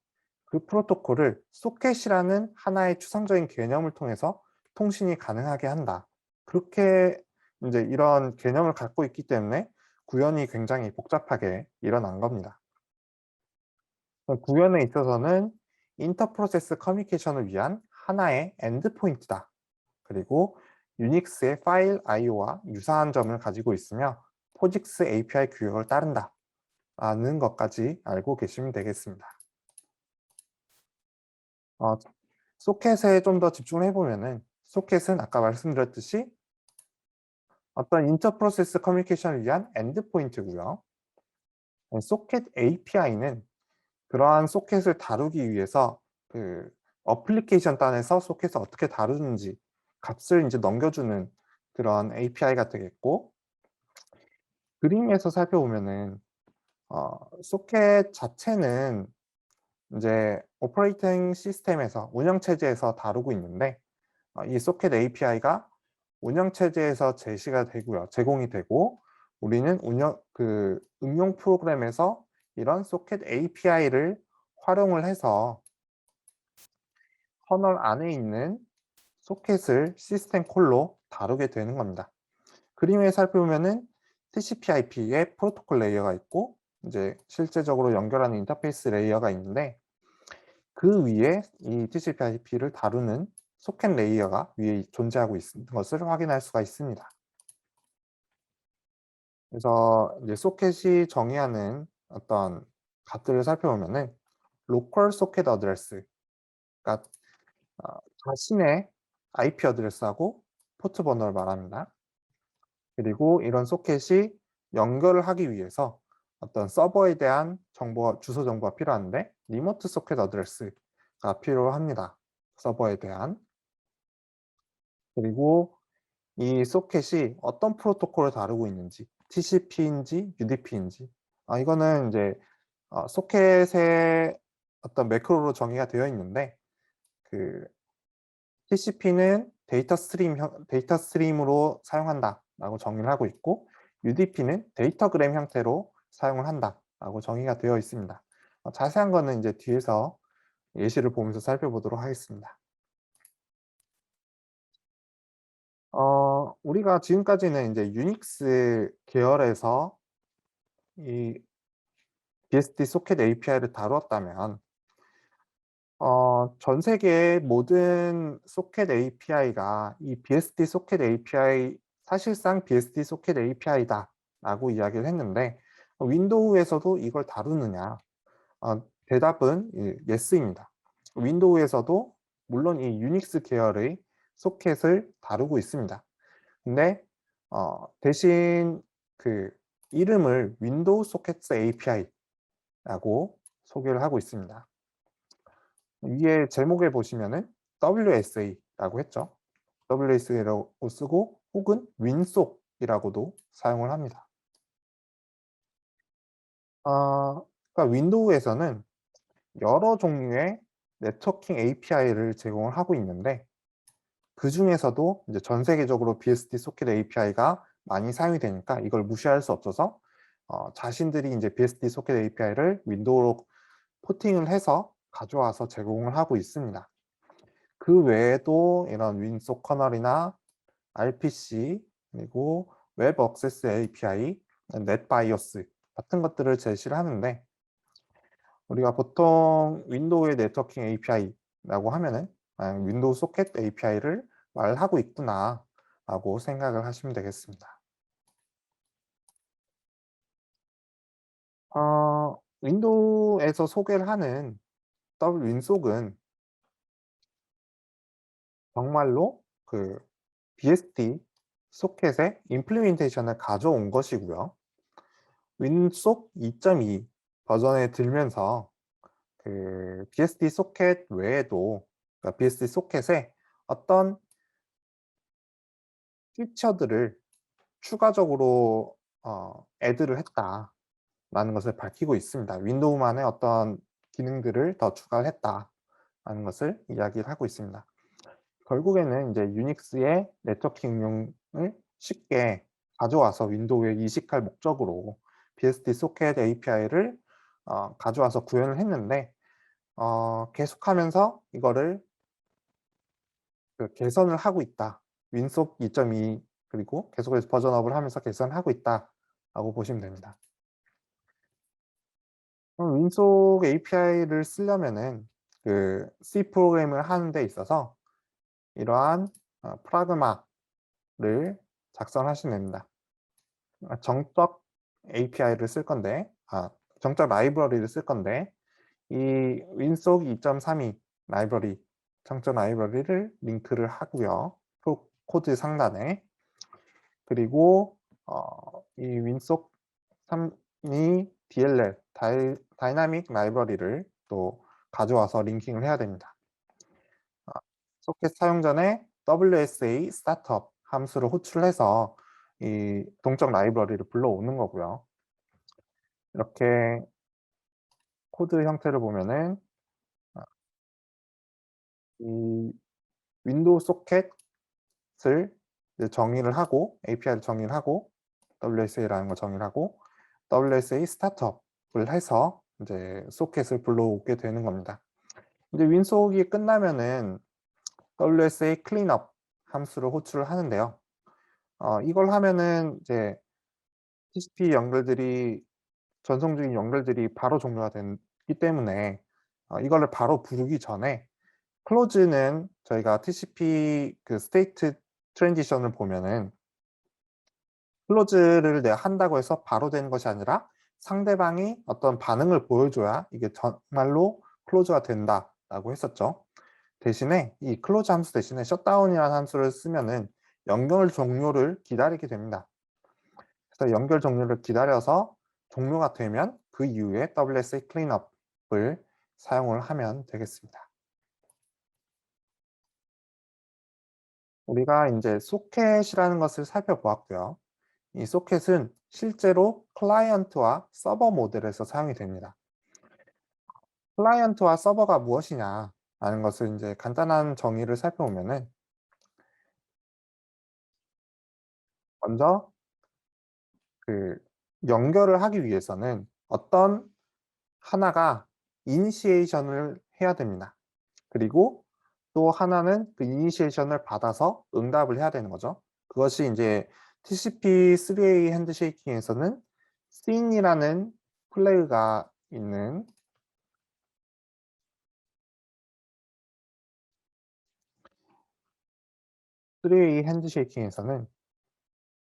그 프로토콜을 소켓이라는 하나의 추상적인 개념을 통해서 통신이 가능하게 한다. 그렇게 이제 이런 개념을 갖고 있기 때문에 구현이 굉장히 복잡하게 일어난 겁니다. 구현에 있어서는 인터프로세스 커뮤니케이션을 위한 하나의 엔드포인트다. 그리고 유닉스의 파일 IO와 유사한 점을 가지고 있으며 포직스 API 규격을 따른다 라는 것까지 알고 계시면 되겠습니다. 소켓에 좀 더 집중을 해보면은, 소켓은 아까 말씀드렸듯이 어떤 인터프로세스 커뮤니케이션을 위한 엔드포인트고요. 소켓 API는 그러한 소켓을 다루기 위해서 그 어플리케이션 단에서 소켓을 어떻게 다루는지 값을 이제 넘겨주는 그런 API가 되겠고, 그림에서 살펴보면은 소켓 자체는 이제 오퍼레이팅 시스템에서 운영 체제에서 다루고 있는데, 이 소켓 API가 운영 체제에서 제시가 되고요. 제공이 되고, 우리는 응용 프로그램에서 이런 소켓 API를 활용을 해서 커널 안에 있는 소켓을 시스템 콜로 다루게 되는 겁니다. 그림에 살펴보면은 TCP/IP의 프로토콜 레이어가 있고, 이제 실제적으로 연결하는 인터페이스 레이어가 있는데, 그 위에 이 TCP/IP를 다루는 소켓 레이어가 위에 존재하고 있는 것을 확인할 수가 있습니다. 그래서 이제 소켓이 정의하는 어떤 값들을 살펴보면은, 로컬 소켓 어드레스, 그러니까 자신의 IP 어드레스하고 포트 번호를 말합니다. 그리고 이런 소켓이 연결을 하기 위해서 어떤 서버에 대한 정보가 주소 정보가 필요한데 리모트 소켓 어드레스가 필요합니다. 서버에 대한. 그리고 이 소켓이 어떤 프로토콜을 다루고 있는지 TCP인지 UDP인지 이거는 이제 소켓의 어떤 매크로로 정의가 되어 있는데 그 TCP는 데이터 스트림으로 사용한다라고 정의를 하고 있고 UDP는 데이터그램 형태로 사용을 한다라고 정의가 되어 있습니다. 자세한 거는 이제 뒤에서 예시를 보면서 살펴보도록 하겠습니다. 우리가 지금까지는 이제 유닉스 계열에서 이 BSD 소켓 API를 다루었다면 전 세계의 모든 소켓 API가 이 BSD 소켓 API 사실상 BSD 소켓 API다라고 이야기를 했는데 윈도우에서도 이걸 다루느냐? 대답은 yes입니다. 윈도우에서도 물론 이 유닉스 계열의 소켓을 다루고 있습니다. 근데 대신 그 이름을 윈도우 소켓 API라고 소개를 하고 있습니다. 위에 제목에 보시면은 WSA라고 했죠. WSA라고 쓰고 혹은 윈속이라고도 사용을 합니다. 그러니까 윈도우에서는 여러 종류의 네트워킹 API를 제공을 하고 있는데 그중에서도 이제 전 세계적으로 BSD 소켓 API가 많이 사용이 되니까 이걸 무시할 수 없어서 자신들이 이제 BSD 소켓 API를 윈도우로 포팅을 해서 가져와서 제공을 하고 있습니다. 그 외에도 이런 윈속 커널이나 RPC 그리고 웹 억세스 API, 넷바이오스 같은 것들을 제시를 하는데 우리가 보통 윈도우의 네트워킹 API라고 하면은 윈도우 소켓 API를 말하고 있구나 라고 생각을 하시면 되겠습니다. 윈도우에서 소개를 하는 윈속은 정말로 그 BSD 소켓의 임플리멘테이션을 가져온 것이고요. 윈속 2.2 버전에 들면서 그 BSD 소켓 외에도 그러니까 BSD 소켓에 어떤 피처들을 추가적으로 애드를 했다라는 것을 밝히고 있습니다. 윈도우만의 어떤 기능들을 더 추가를 했다라는 것을 이야기를 하고 있습니다. 결국에는 이제 유닉스의 네트워킹 응용을 쉽게 가져와서 윈도우에 이식할 목적으로 BSD 소켓 API를 가져와서 구현을 했는데 계속하면서 이거를 개선을 하고 있다. 윈속 2.2 그리고 계속해서 버전업을 하면서 개선하고 있다라고 보시면 됩니다. 윈속 API를 쓰려면은 그 C 프로그램을 하는 데 있어서 이러한 프라그마를 작성하시면 됩니다. 정적 API를 쓸 건데, 정적 라이브러리를 쓸 건데, 이 윈속 2.32 라이브러리, 정적 라이브러리를 링크를 하고요. 코드 상단에. 그리고 이 윈속 3이 DLL, 다이나믹 라이브러리를 또 가져와서 링킹을 해야 됩니다. 소켓 사용 전에 WSA 스타트업 함수를 호출해서 이 동적 라이브러리를 불러오는 거고요. 이렇게 코드 형태를 보면은 이 윈도우 소켓을 정의를 하고 API를 정의를 하고 WSA라는 걸 정의를 하고 WSA 스타트업을 해서 이제 소켓을 불러오게 되는 겁니다. 이제 윈속이 끝나면은 WSA 클린업 함수를 호출을 하는데요. 이걸 하면은 이제 TCP 연결들이 전송중인 연결들이 바로 종료가 되기 때문에 이거를 바로 부르기 전에 클로즈는 저희가 TCP 그 스테이트 트랜지션을 보면은 클로즈를 내가 한다고 해서 바로 되는 것이 아니라 상대방이 어떤 반응을 보여줘야 이게 정말로 클로즈가 된다라고 했었죠. 대신에 이 클로즈 함수 대신에 셧다운이라는 함수를 쓰면은 연결 종료를 기다리게 됩니다. 그래서 연결 종료를 기다려서 종료가 되면 그 이후에 WSA 클린업을 사용을 하면 되겠습니다. 우리가 이제 소켓이라는 것을 살펴보았고요. 이 소켓은 실제로 클라이언트와 서버 모델에서 사용이 됩니다. 클라이언트와 서버가 무엇이냐 라는 것을 이제 간단한 정의를 살펴보면은, 먼저 그 연결을 하기 위해서는 어떤 하나가 이니시에이션을 해야 됩니다. 그리고 또 하나는 그 이니시에이션을 받아서 응답을 해야 되는 거죠. 그것이 이제 TCP 3A 핸드쉐이킹에서는 SYN이라는 플래그가 있는 3A 핸드쉐이킹에서는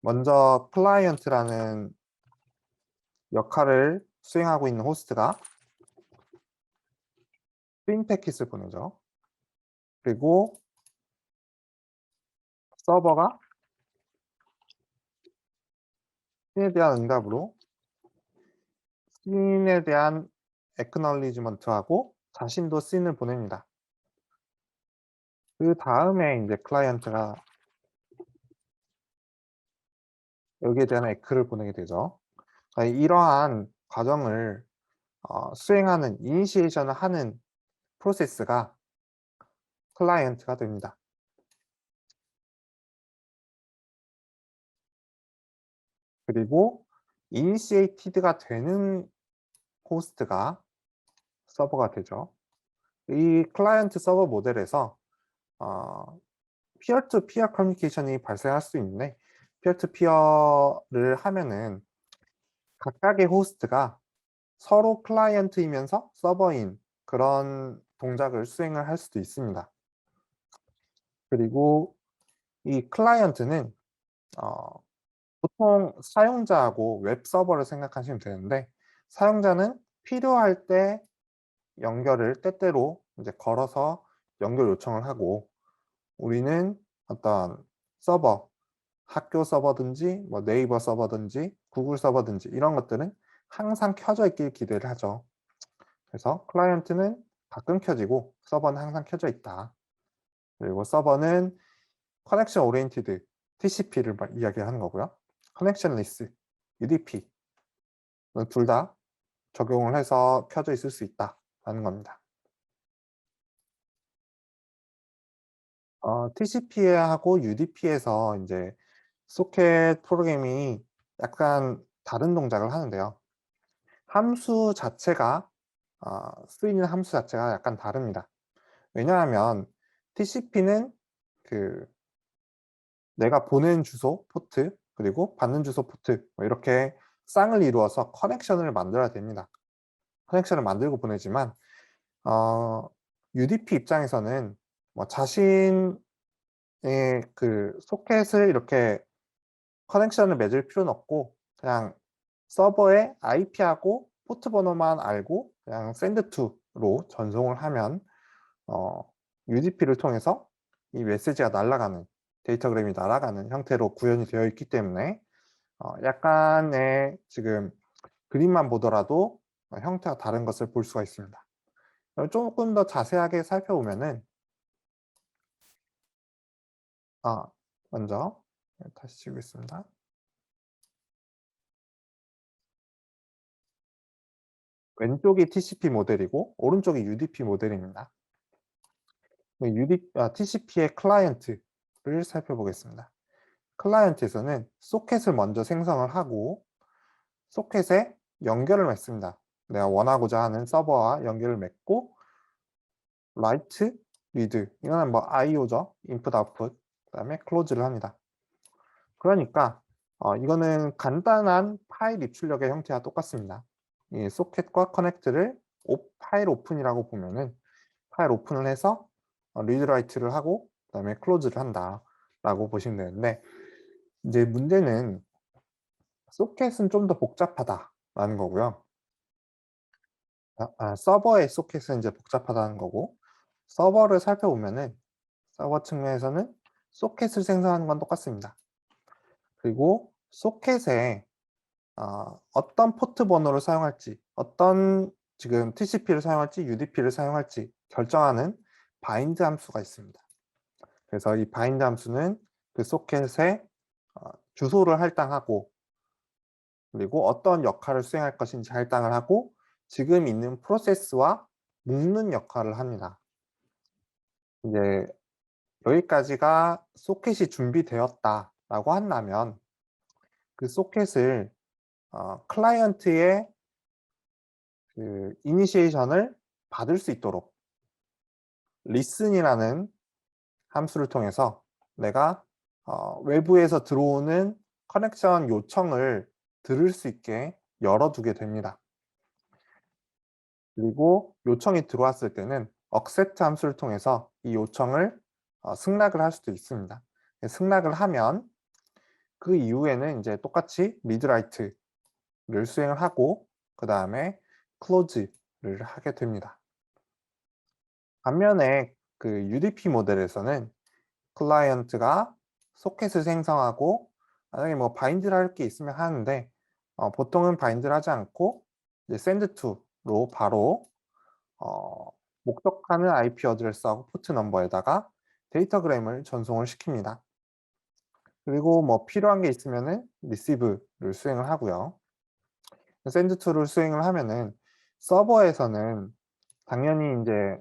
먼저 클라이언트라는 역할을 수행하고 있는 호스트가 SYN 패킷을 보내죠. 그리고 서버가 SYN에 대한 응답으로 SYN에 대한 acknowledgement하고 자신도 SYN을 보냅니다. 그 다음에 이제 클라이언트가 여기에 대한 에크를 보내게 되죠. 이러한 과정을 수행하는 이니시에이션을 하는 프로세스가 클라이언트가 됩니다. 그리고 이니시에이티드가 되는 호스트가 서버가 되죠. 이 클라이언트 서버 모델에서 피어 투 피어 커뮤니케이션이 발생할 수 있는데, 피어 투 피어를 하면은 각각의 호스트가 서로 클라이언트이면서 서버인 그런 동작을 수행을 할 수도 있습니다. 그리고 이 클라이언트는 보통 사용자하고 웹 서버를 생각하시면 되는데, 사용자는 필요할 때 연결을 때때로 이제 걸어서 연결 요청을 하고, 우리는 어떤 서버, 학교 서버든지 뭐 네이버 서버든지 구글 서버든지 이런 것들은 항상 켜져 있길 기대를 하죠. 그래서 클라이언트는 가끔 켜지고 서버는 항상 켜져 있다. 그리고 서버는 커넥션 오리엔티드 TCP를 이야기하는 거고요. 커넥션리스 UDP 둘 다 적용을 해서 켜져 있을 수 있다라는 겁니다. TCP하고 UDP에서 이제 소켓 프로그래밍이 약간 다른 동작을 하는데요. 함수 자체가 쓰이는 함수 자체가 약간 다릅니다. 왜냐하면 TCP는 그 내가 보낸 주소 포트 그리고 받는 주소 포트 뭐 이렇게 쌍을 이루어서 커넥션을 만들어야 됩니다. 커넥션을 만들고 보내지만 UDP 입장에서는 뭐 자신의 그 소켓을 이렇게 커넥션을 맺을 필요는 없고, 그냥 서버의 IP하고 포트 번호만 알고 그냥 send to로 전송을 하면 UDP를 통해서 이 메시지가 날아가는, 데이터그램이 날아가는 형태로 구현이 되어 있기 때문에 약간의 지금 그림만 보더라도 형태가 다른 것을 볼 수가 있습니다. 조금 더 자세하게 살펴보면은 먼저 다시 지우겠습니다. 왼쪽이 TCP 모델이고 오른쪽이 UDP 모델입니다. TCP의 클라이언트를 살펴보겠습니다. 클라이언트에서는 소켓을 먼저 생성을 하고 소켓에 연결을 맺습니다. 내가 원하고자 하는 서버와 연결을 맺고 write, read 이거는 뭐 IO죠. input, output 그다음에 close를 합니다. 그러니까 이거는 간단한 파일 입출력의 형태와 똑같습니다. 이 소켓과 커넥트를 파일 오픈이라고 보면은 파일 오픈을 해서 리드 라이트를 하고 그다음에 클로즈를 한다라고 보시면 되는데, 이제 문제는 소켓은 좀 더 복잡하다라는 거고요. 서버의 소켓은 이제 복잡하다는 거고, 서버를 살펴보면은 서버 측면에서는 소켓을 생성하는 건 똑같습니다. 그리고 소켓에 어떤 포트 번호를 사용할지, 어떤 지금 TCP를 사용할지 UDP를 사용할지 결정하는 바인드 함수가 있습니다. 그래서 이 바인드 함수는 그 소켓에 주소를 할당하고, 그리고 어떤 역할을 수행할 것인지 할당을 하고, 지금 있는 프로세스와 묶는 역할을 합니다. 이제 여기까지가 소켓이 준비되었다라고 한다면 그 소켓을 클라이언트의 그 이니시에이션을 받을 수 있도록 listen이라는 함수를 통해서 내가 외부에서 들어오는 커넥션 요청을 들을 수 있게 열어두게 됩니다. 그리고 요청이 들어왔을 때는 accept 함수를 통해서 이 요청을 승낙을 할 수도 있습니다. 승낙을 하면 그 이후에는 이제 똑같이 read write를 수행을 하고 그 다음에 close를 하게 됩니다. 반면에 그 UDP 모델에서는 클라이언트가 소켓을 생성하고 만약에 뭐 바인드를 할 게 있으면 하는데 보통은 바인드를 하지 않고 이제 send to로 바로 목적하는 IP 어드레스하고 포트 넘버에다가 데이터그램을 전송을 시킵니다. 그리고 뭐 필요한 게 있으면은 receive를 수행을 하고요. send to를 수행을 하면은 서버에서는 당연히 이제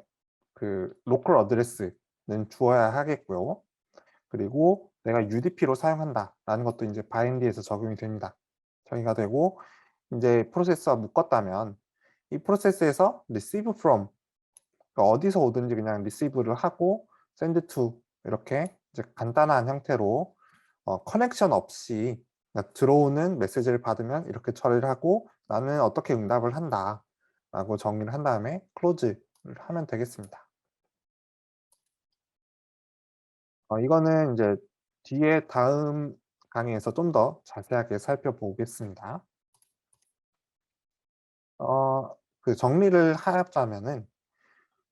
그 로컬 어드레스는 주어야 하겠고요. 그리고 내가 UDP로 사용한다라는 것도 이제 바인드에서 적용이 됩니다. 정의가 되고 이제 프로세스와 묶었다면 이 프로세스에서 receive from, 그러니까 어디서 오든지 그냥 receive를 하고 send to 이렇게 이제 간단한 형태로 커넥션 없이 들어오는 메시지를 받으면 이렇게 처리를 하고 나는 어떻게 응답을 한다 라고 정리를 한 다음에 close를 하면 되겠습니다. 이거는 이제 뒤에 다음 강의에서 좀 더 자세하게 살펴보겠습니다. 그 정리를 하자면은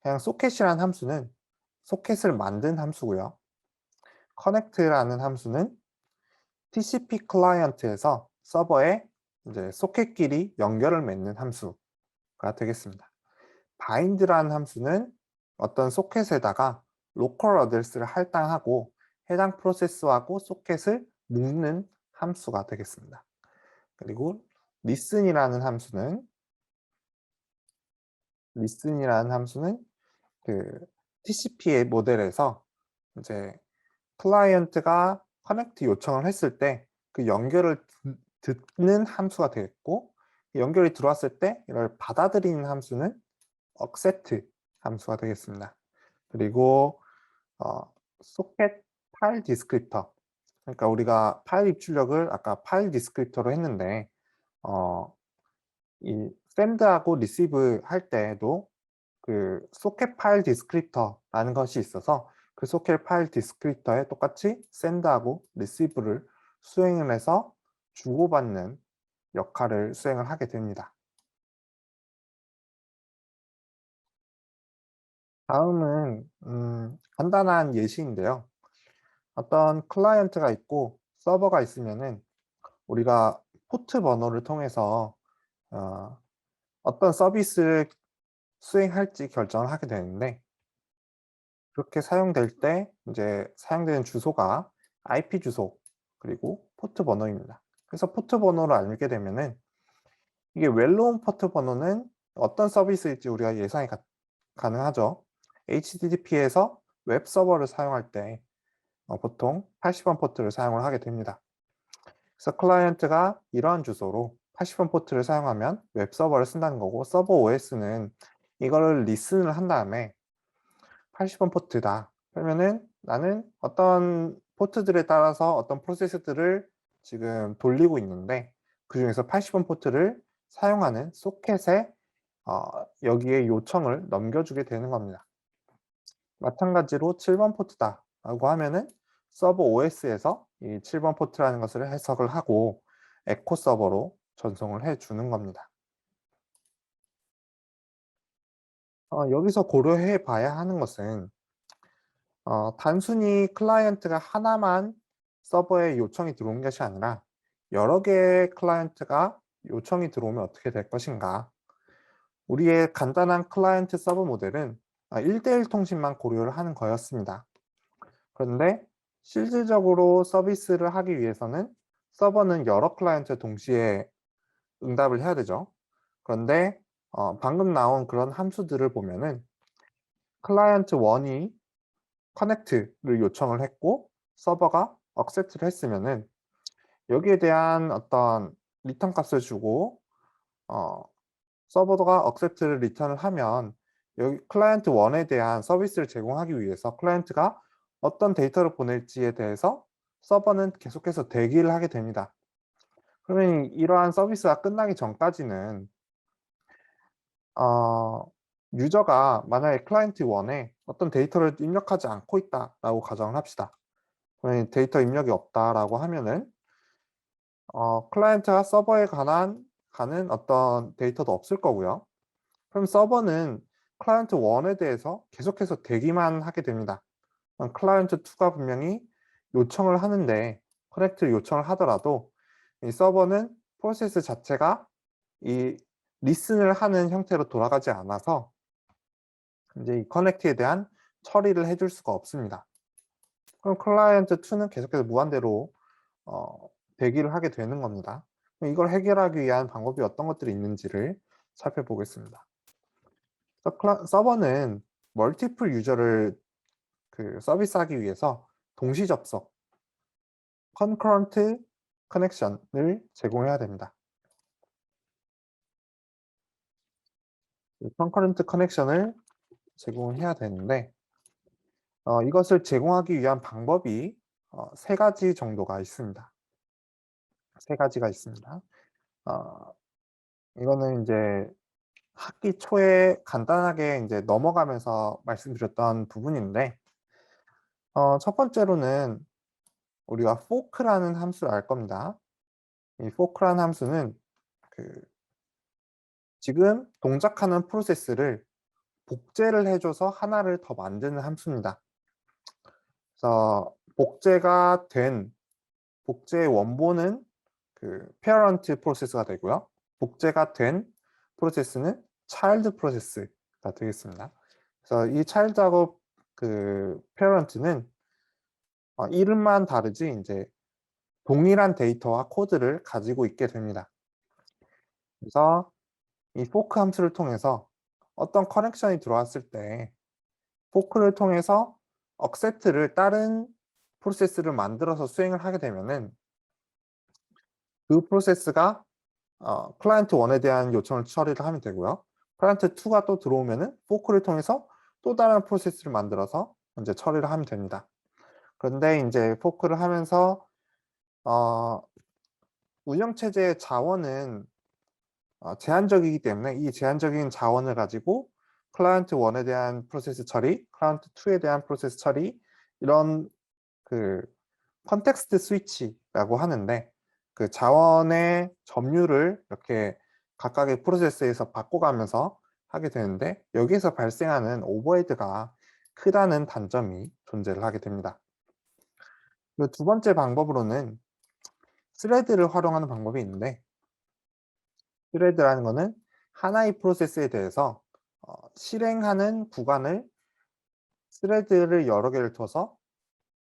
그냥 소켓이라는 함수는 소켓을 만든 함수고요. connect라는 함수는 TCP 클라이언트에서 서버에 이제 소켓끼리 연결을 맺는 함수가 되겠습니다. bind라는 함수는 어떤 소켓에다가 로컬 어드레스를 할당하고 해당 프로세스하고 소켓을 묶는 함수가 되겠습니다. 그리고 listen이라는 함수는 그 TCP의 모델에서 이제 클라이언트가 커넥트 요청을 했을 때 그 연결을 듣는 함수가 되겠고, 연결이 들어왔을 때 이걸 받아들이는 함수는 accept 함수가 되겠습니다. 그리고 소켓 파일 디스크립터, 그러니까 우리가 파일 입출력을 아까 파일 디스크립터로 했는데 이 send하고 receive 할 때에도 그 소켓 파일 디스크립터라는 것이 있어서 그 소켓 파일 디스크립터에 똑같이 send하고 receive를 수행을 해서 주고받는 역할을 수행을 하게 됩니다. 다음은 간단한 예시인데요. 어떤 클라이언트가 있고 서버가 있으면은 우리가 포트 번호를 통해서 어떤 서비스를 수행할지 결정을 하게 되는데, 그렇게 사용될 때 이제 사용되는 주소가 IP 주소 그리고 포트 번호입니다. 그래서 포트 번호를 알게 되면은 이게 웰로운 포트 번호는 어떤 서비스일지 우리가 예상이 가능하죠. HTTP에서 웹 서버를 사용할 때 보통 80번 포트를 사용을 하게 됩니다. 그래서 클라이언트가 이러한 주소로 80번 포트를 사용하면 웹 서버를 쓴다는 거고, 서버 OS는 이거를 리슨을 한 다음에 80번 포트다. 그러면은 나는 어떤 포트들에 따라서 어떤 프로세스들을 지금 돌리고 있는데 그 중에서 80번 포트를 사용하는 소켓에 여기에 요청을 넘겨주게 되는 겁니다. 마찬가지로 7번 포트다 라고 하면은 서버 OS에서 이 7번 포트라는 것을 해석을 하고 에코 서버로 전송을 해 주는 겁니다. 여기서 고려해 봐야 하는 것은 단순히 클라이언트가 하나만 서버에 요청이 들어온 것이 아니라 여러 개의 클라이언트가 요청이 들어오면 어떻게 될 것인가? 우리의 간단한 클라이언트 서버 모델은 1대1 통신만 고려를 하는 거였습니다. 그런데 실질적으로 서비스를 하기 위해서는 서버는 여러 클라이언트 동시에 응답을 해야 되죠. 그런데 방금 나온 그런 함수들을 보면은 클라이언트 1이 커넥트를 요청을 했고 서버가 accept를 했으면은 여기에 대한 어떤 리턴 값을 주고 어 서버가 accept를 리턴을 하면 여기 클라이언트 1에 대한 서비스를 제공하기 위해서 클라이언트가 어떤 데이터를 보낼지에 대해서 서버는 계속해서 대기를 하게 됩니다. 그러면 이러한 서비스가 끝나기 전까지는 어 유저가 만약에 클라이언트 1에 어떤 데이터를 입력하지 않고 있다라고 가정을 합시다. 그러면 데이터 입력이 없다라고 하면은 클라이언트가 서버에 가는 어떤 데이터도 없을 거고요. 그럼 서버는 클라이언트 1에 대해서 계속해서 대기만 하게 됩니다. 클라이언트 2가 분명히 요청을 하는데 커넥트를 요청을 하더라도 이 서버는 프로세스 자체가 이 리슨을 하는 형태로 돌아가지 않아서 이제 이 커넥트에 대한 처리를 해줄 수가 없습니다. 그럼 클라이언트 2는 계속해서 무한대로 대기를 하게 되는 겁니다. 이걸 해결하기 위한 방법이 어떤 것들이 있는지를 살펴보겠습니다. 서버는 멀티플 유저를 서비스하기 위해서 동시 접속 concurrent connection을 제공해야 됩니다. concurrent connection을 제공해야 되는데 이것을 제공하기 위한 방법이 세 가지 정도가 있습니다. 세 가지가 있습니다. 이거는 이제 학기 초에 간단하게 이제 넘어가면서 말씀드렸던 부분인데 첫 번째로는 우리가 fork라는 함수를 알 겁니다. 이 fork라는 함수는 지금 동작하는 프로세스를 복제를 해줘서 하나를 더 만드는 함수입니다. 그래서 복제의 원본은 parent 프로세스가 되고요. 복제가 된 프로세스는 child 프로세스가 되겠습니다. 그래서 이 child하고 parent는 이름만 다르지 이제 동일한 데이터와 코드를 가지고 있게 됩니다. 그래서 이 fork 함수를 통해서 어떤 커넥션이 들어왔을 때 fork를 통해서 accept를 다른 프로세스를 만들어서 수행을 하게 되면은 그 프로세스가 클라이언트 1에 대한 요청을 처리를 하면 되고요. 클라이언트 2가 또 들어오면은 fork를 통해서 또 다른 프로세스를 만들어서 이제 처리를 하면 됩니다. 그런데 이제 fork를 하면서 운영체제의 자원은 제한적이기 때문에 이 제한적인 자원을 가지고 클라이언트 1에 대한 프로세스 처리, 클라이언트 2에 대한 프로세스 처리 이런 컨텍스트 스위치라고 하는데 그 자원의 점유를 이렇게 각각의 프로세스에서 바꿔가면서 하게 되는데 여기에서 발생하는 오버헤드가 크다는 단점이 존재를 하게 됩니다. 그리고 두 번째 방법으로는 스레드를 활용하는 방법이 있는데 스레드라는 것은 하나의 프로세스에 대해서 실행하는 구간을 스레드를 여러 개를 둬서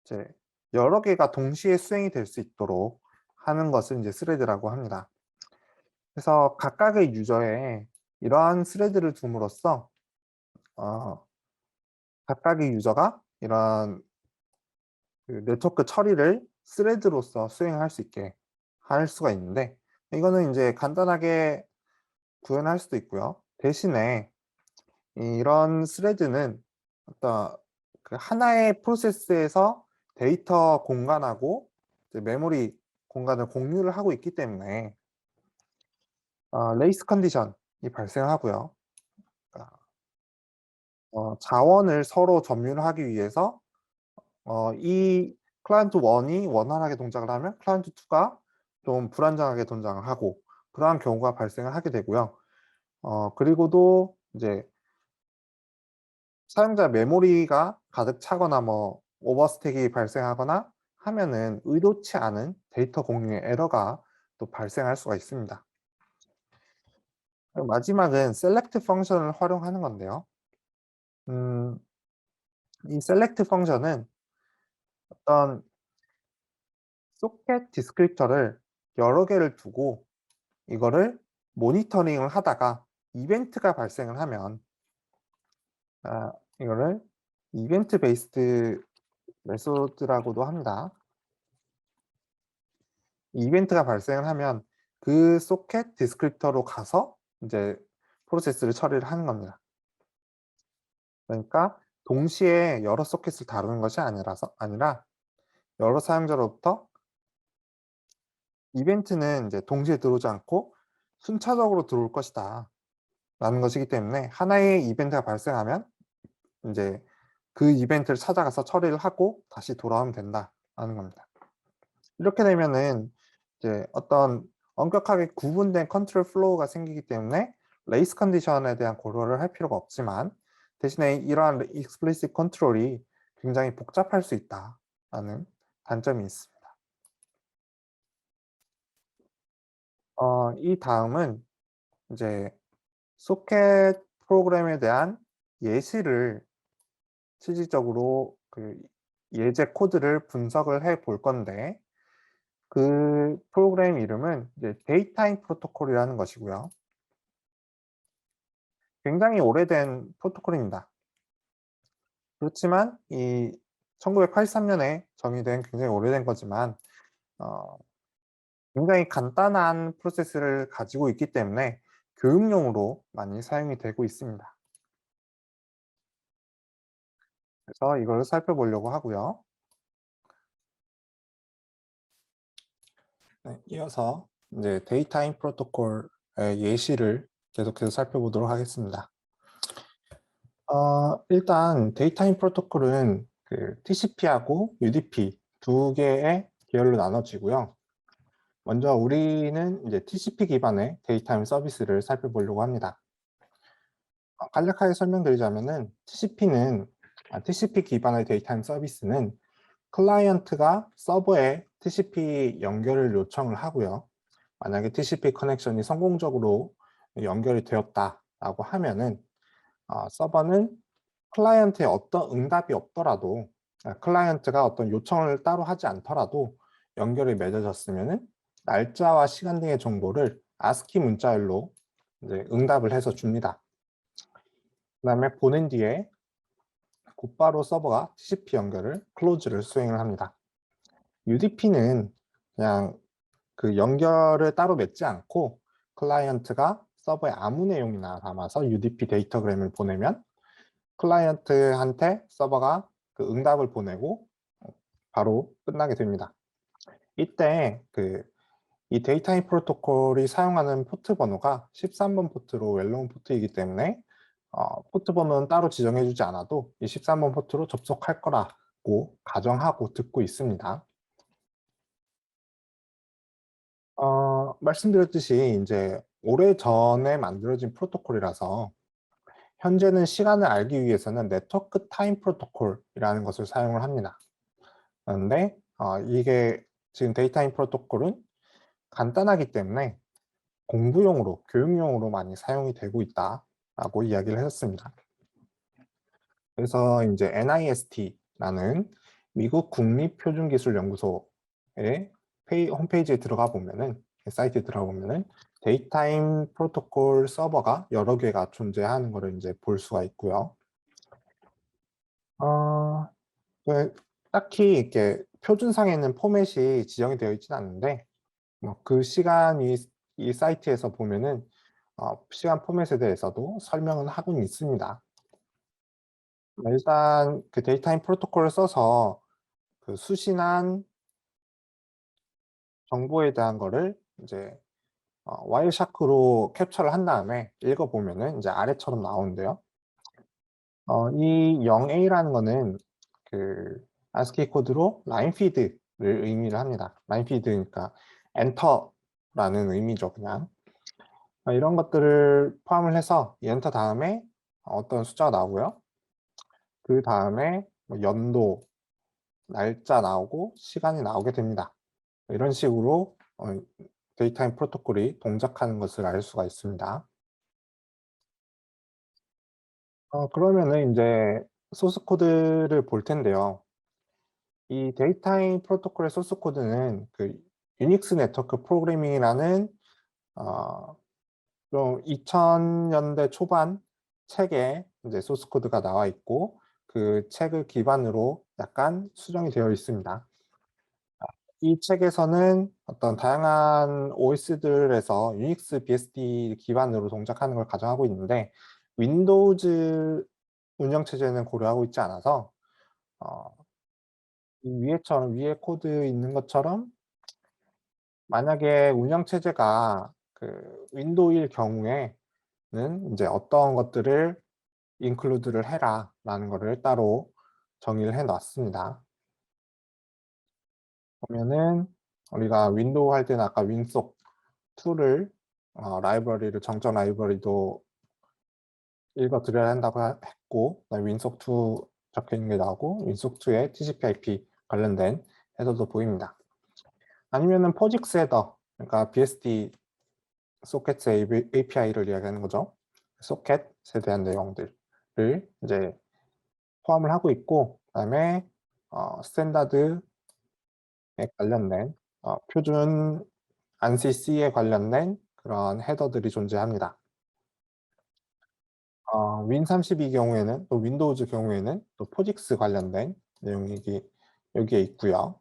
이제 여러 개가 동시에 수행이 될 수 있도록 하는 것을 이제 스레드라고 합니다. 그래서 각각의 유저에 이러한 스레드를 둠으로써 각각의 유저가 이런 네트워크 처리를 스레드로서 수행할 수 있게 할 수가 있는데 이거는 이제 간단하게 구현할 수도 있고요. 대신에 이런 스레드는 어떤 하나의 프로세스에서 데이터 공간하고 메모리 공간을 공유를 하고 있기 때문에 레이스 컨디션이 발생하고요. 자원을 서로 점유를 하기 위해서 이 클라이언트 1이 원활하게 동작을 하면 클라이언트 2가 좀 불안정하게 동작을 하고 그러한 경우가 발생을 하게 되고요. 그리고도 이제 사용자 메모리가 가득 차거나 오버스택이 발생하거나 하면은 의도치 않은 데이터 공유의 에러가 또 발생할 수가 있습니다. 그리고 마지막은 select 펑션을 활용하는 건데요. 음, 이 select 펑션은 어떤 소켓 디스크립터를 여러 개를 두고 이거를 모니터링을 하다가 이벤트가 발생을 하면 이거를 이벤트 베이스드 메소드라고도 합니다. 이벤트가 발생을 하면 그 소켓 디스크립터로 가서 이제 프로세스를 처리를 하는 겁니다. 그러니까 동시에 여러 소켓을 다루는 것이 아니라 여러 사용자로부터 이벤트는 이제 동시에 들어오지 않고 순차적으로 들어올 것이다 라는 것이기 때문에 하나의 이벤트가 발생하면 이제 그 이벤트를 찾아가서 처리를 하고 다시 돌아오면 된다라는 겁니다. 이렇게 되면은 이제 어떤 엄격하게 구분된 컨트롤 플로우가 생기기 때문에 레이스 컨디션에 대한 고려를 할 필요가 없지만 대신에 이러한 explicit 컨트롤이 굉장히 복잡할 수 있다라는 단점이 있습니다. 이 다음은 이제 소켓 프로그램에 대한 예시를 실질적으로 그 예제 코드를 분석을 해 볼 건데 그 프로그램 이름은 이제 데이타임 프로토콜이라는 것이고요. 굉장히 오래된 프로토콜입니다. 그렇지만 이 1983년에 정의된 굉장히 오래된 거지만 어 굉장히 간단한 프로세스를 가지고 있기 때문에 교육용으로 많이 사용이 되고 있습니다. 그래서 이걸 살펴보려고 하고요. 네, 이어서 이제 데이타임 프로토콜의 예시를 계속해서 살펴보도록 하겠습니다. 일단 데이타임 프로토콜은 그 TCP하고 UDP 두 개의 계열로 나눠지고요. 먼저 우리는 이제 TCP 기반의 데이타임 서비스를 살펴보려고 합니다. 간략하게 설명드리자면은 TCP 기반의 데이타임 서비스는 클라이언트가 서버에 TCP 연결을 요청을 하고요. 만약에 TCP 커넥션이 성공적으로 연결이 되었다라고 하면은 서버는 클라이언트의 어떤 응답이 없더라도 클라이언트가 어떤 요청을 따로 하지 않더라도 연결이 맺어졌으면은 날짜와 시간 등의 정보를 ASCII 문자열로 이제 응답을 해서 줍니다. 그 다음에 보낸 뒤에 곧바로 서버가 TCP 연결을 클로즈를 수행을 합니다. UDP는 그냥 그 연결을 따로 맺지 않고 클라이언트가 서버에 아무 내용이나 담아서 UDP 데이터그램을 보내면 클라이언트한테 서버가 그 응답을 보내고 바로 끝나게 됩니다. 이때 이 데이타임 프로토콜이 사용하는 포트 번호가 13번 포트로 웰로운 포트이기 때문에 포트 번호는 따로 지정해 주지 않아도 이 13번 포트로 접속할 거라고 가정하고 듣고 있습니다. 말씀드렸듯이 이제 오래전에 만들어진 프로토콜이라서 현재는 시간을 알기 위해서는 네트워크 타임 프로토콜이라는 것을 사용을 합니다. 그런데 이게 지금 데이타임 프로토콜은 간단하기 때문에 공부용으로, 교육용으로 많이 사용이 되고 있다라고 이야기를 했습니다. 그래서 이제 NIST라는 미국 국립표준기술연구소의 홈페이지에 들어가 보면은, 사이트에 들어가 보면은 데이타임 프로토콜 서버가 여러 개가 존재하는 것을 이제 볼 수가 있고요. 딱히 이렇게 표준상에는 포맷이 지정이 되어 있지는 않는데 그 시간이 이 사이트에서 보면은 시간 포맷에 대해서도 설명은 하고 있습니다. 일단 그 데이타임 프로토콜을 써서 그 수신한 정보에 대한 거를 이제 와이어샤크로 캡처를 한 다음에 읽어보면은 이제 아래처럼 나오는데요. 이 0A라는 거는 그 ASCII 코드로 라인 피드를 의미를 합니다. 라인 피드니까 엔터라는 의미죠, 그냥. 이런 것들을 포함을 해서 엔터 다음에 어떤 숫자가 나오고요. 그 다음에 뭐 연도, 날짜 나오고 시간이 나오게 됩니다. 이런 식으로 데이타임 프로토콜이 동작하는 것을 알 수가 있습니다. 그러면은 이제 소스 코드를 볼 텐데요. 이 데이타임 프로토콜의 소스 코드는 그 유닉스 네트워크 프로그래밍이라는 어, 좀 2000년대 초반 책에 이제 소스 코드가 나와 있고 그 책을 기반으로 약간 수정이 되어 있습니다. 이 책에서는 어떤 다양한 OS들에서 유닉스 BSD 기반으로 동작하는 걸 가정하고 있는데 윈도우즈 운영체제는 고려하고 있지 않아서 어, 이 위에처럼 위에 코드 있는 것처럼 만약에 운영체제가 그 윈도우일 경우에는 이제 어떤 것들을 인클루드를 해라라는 거를 따로 정의를 해 놨습니다. 보면은 우리가 윈도우 할 때는 아까 윈속 2를 라이브러리를 정적 라이브러리도 읽어 드려야 한다고 했고 윈속 2 적혀 있는 게 나오고 윈속 2에 TCP/IP 관련된 헤더도 보입니다. 아니면은 포직스 헤더, 그러니까 BSD 소켓 API를 이야기하는 거죠. 소켓에 대한 내용들을 이제 포함을 하고 있고, 그다음에 스탠다드에 관련된 표준 ANSI C에 관련된 그런 헤더들이 존재합니다. 윈32 경우에는 또 윈도우즈 경우에는 또 포직스 관련된 내용이 여기에 있고요.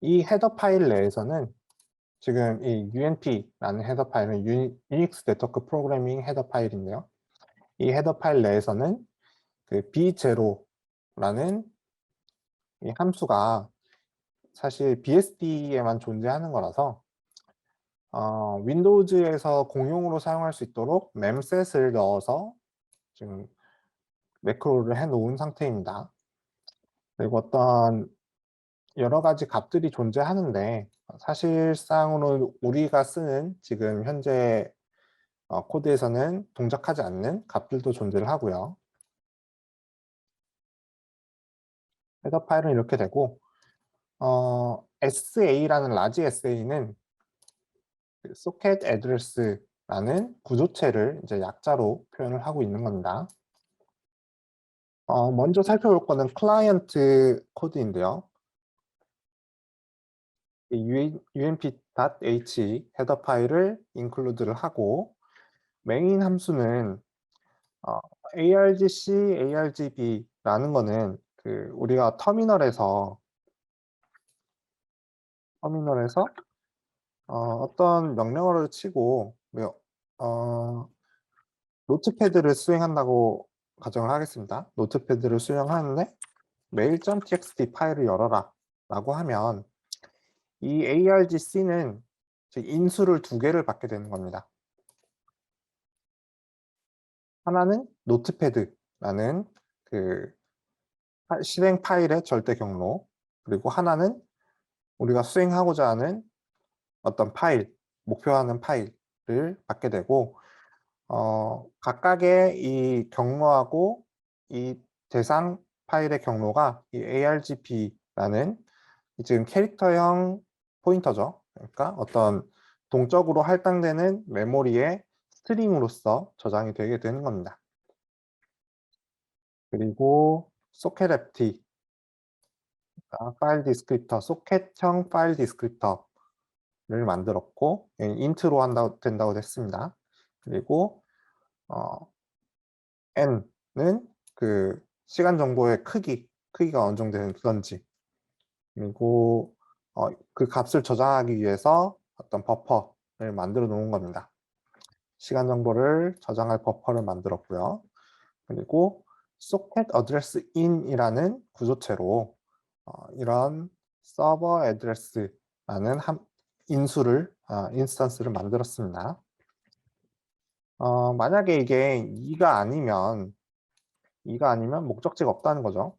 이 헤더 파일 내에서는 지금 이 UNP라는 헤더 파일은 유닉스 네트워크 프로그래밍 헤더 파일인데요. 이 헤더 파일 내에서는 그 B0라는 이 함수가 사실 BSD에만 존재하는 거라서 윈도우즈에서 공용으로 사용할 수 있도록 memset을 넣어서 지금 매크로를 해 놓은 상태입니다. 그리고 어떤 여러 가지 값들이 존재하는데 사실상으로 우리가 쓰는 지금 현재 코드에서는 동작하지 않는 값들도 존재를 하고요. 헤더 파일은 이렇게 되고 SA라는 라지 SA는 소켓 애드레스라는 구조체를 이제 약자로 표현을 하고 있는 겁니다. 먼저 살펴볼 거는 클라이언트 코드인데요. ump.h 헤더 파일을 인클루드를 하고 메인 함수는 argc, argb라는 거는 그 우리가 터미널에서 어떤 명령어를 치고 노트패드를 수행한다고 가정을 하겠습니다. 노트패드를 수행하는데 mail.txt 파일을 열어라 라고 하면 이 argc는 인수를 두 개를 받게 되는 겁니다. 하나는 노트패드라는 그 실행 파일의 절대 경로, 그리고 하나는 우리가 수행하고자 하는 어떤 파일, 목표하는 파일을 받게 되고 각각의 이 경로하고 이 대상 파일의 경로가 이 argp라는 지금 캐릭터형 포인터죠. 그러니까 어떤 동적으로 할당되는 메모리의 스트링으로서 저장이 되게 되는 겁니다. 그리고 socketft, 파일 디스크립터, 소켓형 파일 디스크립터를 만들었고 인트로 된다고 됐습니다. 그리고 n은 그 시간 정보의 크기가 어느 정도 되는지, 그리고 그 값을 저장하기 위해서 어떤 버퍼를 만들어 놓은 겁니다. 시간 정보를 저장할 버퍼를 만들었고요. 그리고 socket address in이라는 구조체로 이런 서버 애드레스라는 인스턴스를 만들었습니다. 만약에 이게 2가 아니면 목적지가 없다는 거죠.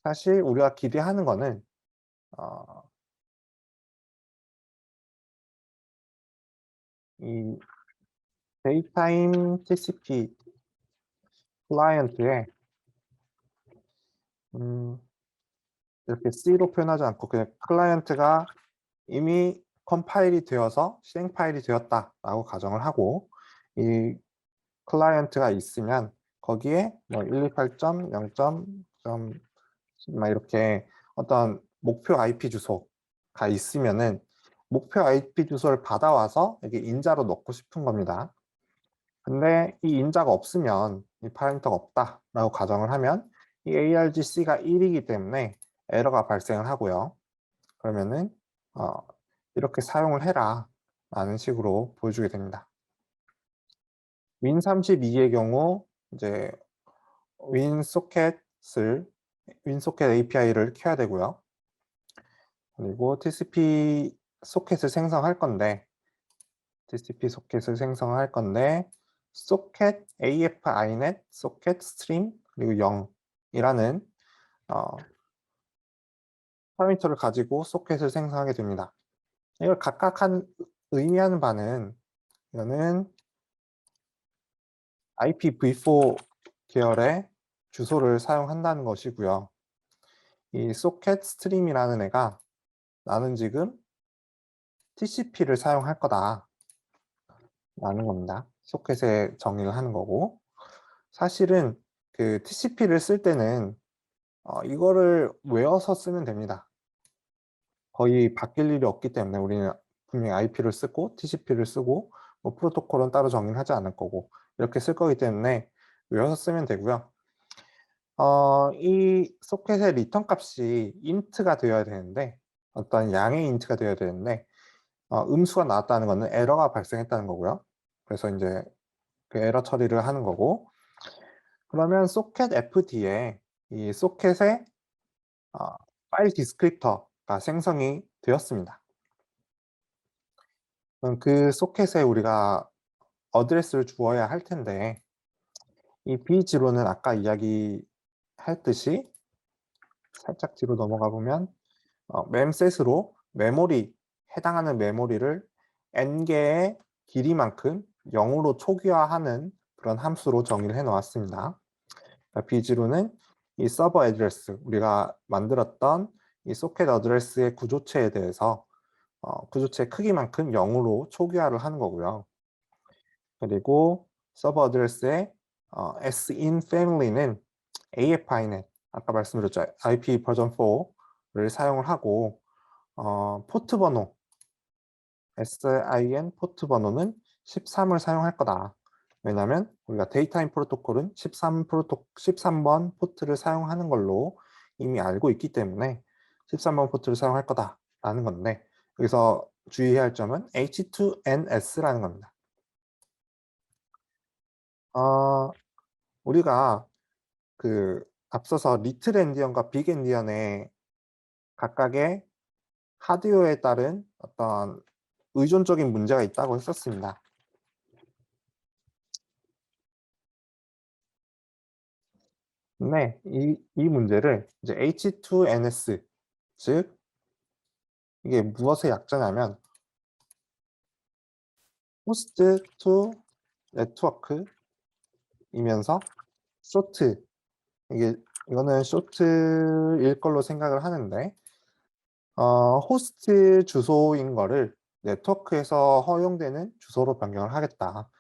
사실 우리가 기대하는 거는 이 데이타임 TCP 클라이언트에 이렇게 C로 표현하지 않고 그냥 클라이언트가 이미 컴파일이 되어서 실행 파일이 되었다라고 가정을 하고, 이 클라이언트가 있으면 거기에 뭐 128.0. 막 이렇게 어떤 목표 IP 주소가 있으면은 목표 IP 주소를 받아와서 여기 인자로 넣고 싶은 겁니다. 근데 이 인자가 없으면, 이 파라미터가 없다라고 가정을 하면 이 argc가 1이기 때문에 에러가 발생을 하고요. 그러면은 이렇게 사용을 해라 라는 식으로 보여주게 됩니다. 윈32의 경우 이제 윈소켓 API를 켜야 되고요. 그리고 TCP 소켓을 생성할 건데 소켓 AF INET 소켓 스트림 그리고 0이라는 파라미터를 가지고 소켓을 생성하게 됩니다. 이걸 각각 의미하는 바는, 이거는 IPv4 계열의 주소를 사용한다는 것이고요. 이 소켓 스트림이라는 애가 나는 지금 TCP를 사용할 거다 라는 겁니다. 소켓에 정의를 하는 거고, 사실은 그 TCP를 쓸 때는 이거를 외워서 쓰면 됩니다. 거의 바뀔 일이 없기 때문에 우리는 분명히 IP를 쓰고 TCP를 쓰고 뭐 프로토콜은 따로 정의를 하지 않을 거고 이렇게 쓸 거기 때문에 외워서 쓰면 되고요. 이 소켓의 리턴 값이 인트가 되어야 되는데, 어떤 양의 인트가 되어야 되는데 음수가 나왔다는 것은 에러가 발생했다는 거고요. 그래서 이제 그 에러 처리를 하는 거고, 그러면 소켓 fd에 이 소켓의 파일 디스크립터가 생성이 되었습니다. 그럼 그 소켓에 우리가 어드레스를 주어야 할 텐데, 이 B0는 아까 이야기했듯이 살짝 뒤로 넘어가 보면 memset으로 해당하는 메모리를 n개의 길이만큼 0으로 초기화하는 그런 함수로 정의를 해 놓았습니다. B0는 이 서버 애드레스, 우리가 만들었던 이 소켓 어드레스의 구조체에 대해서 구조체 크기만큼 0으로 초기화를 하는 거고요. 그리고 서버 어드레스의 sin family는 AFINET, 아까 말씀드렸죠, IP 버전 4를 사용을 하고, 포트 번호 SIN 포트 번호는 13을 사용할 거다. 왜냐하면 우리가 데이타임 프로토콜은 13번 포트를 사용하는 걸로 이미 알고 있기 때문에 13번 포트를 사용할 거다라는 건데, 여기서 주의해야 할 점은 H2NS라는 겁니다. 우리가 그 앞서서 리틀 엔디언과 빅 엔디언의 각각의 하드웨어에 따른 어떤 의존적인 문제가 있다고 했었습니다. 네, 이 문제를 이제 H2NS, 즉 이게 무엇의 약자냐면 호스트 투 네트워크이면서 쇼트, 이거는 쇼트일 걸로 생각을 하는데, 호스트 주소인 거를 네트워크에서 허용되는 주소로 변경을 하겠다.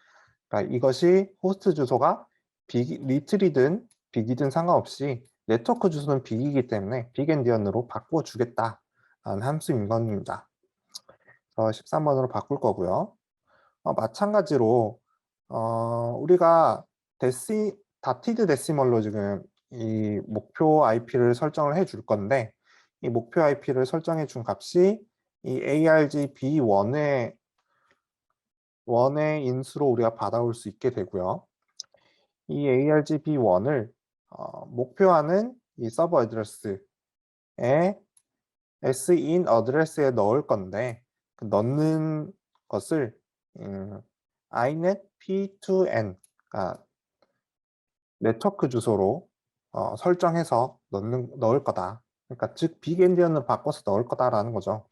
그러니까 이것이 호스트 주소가 리틀이든 빅이든 상관없이 네트워크 주소는 빅이기 때문에 빅엔디언으로 바꾸어 주겠다라는 함수인 겁니다. 그래서 13번으로 바꿀 거고요. 마찬가지로 우리가 다티드 데시멀로 지금 이 목표 IP를 설정을 해줄 건데, 이 목표 IP를 설정해 준 값이 이 argb1의 인수로 우리가 받아올 수 있게 되고요. 이 argb1을 목표하는 이 서버 어드레스에 sin 어드레스에 넣을 건데, 그 넣는 것을 inet p2n, 그러니까 네트워크 주소로 설정해서 넣을 거다. 그러니까 즉 빅엔디언을 바꿔서 넣을 거다라는 거죠.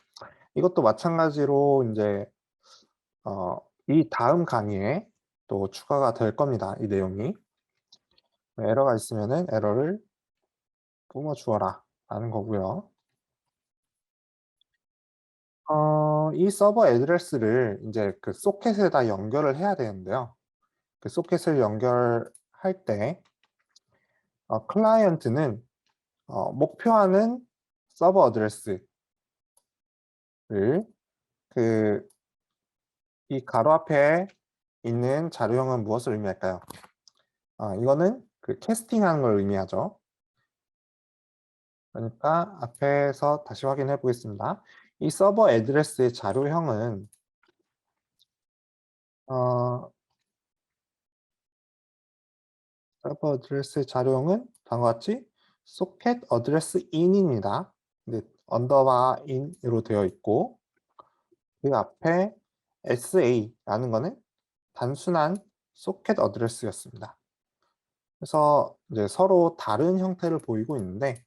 이것도 마찬가지로 이제 이 다음 강의에 또 추가가 될 겁니다. 이 내용이. 에러가 있으면은 에러를 뿜어 주어라 라는 거고요. 이 서버 애드레스를 이제 그 소켓에다 연결을 해야 되는데요. 그 소켓을 연결할 때 클라이언트는 목표하는 서버 어드레스를 그 이 가로 앞에 있는 자료형은 무엇을 의미할까요? 이거는 그 캐스팅하는 걸 의미하죠. 그러니까 앞에서 다시 확인해 보겠습니다. 이 서버 애드레스의 자료형은 어, 서버 어드레스의 자료형은 다음과 같이 socket address in입니다. 언더바 in으로 되어 있고 그 앞에 sa라는 거는 단순한 소켓 어드레스였습니다. 그래서 이제 서로 다른 형태를 보이고 있는데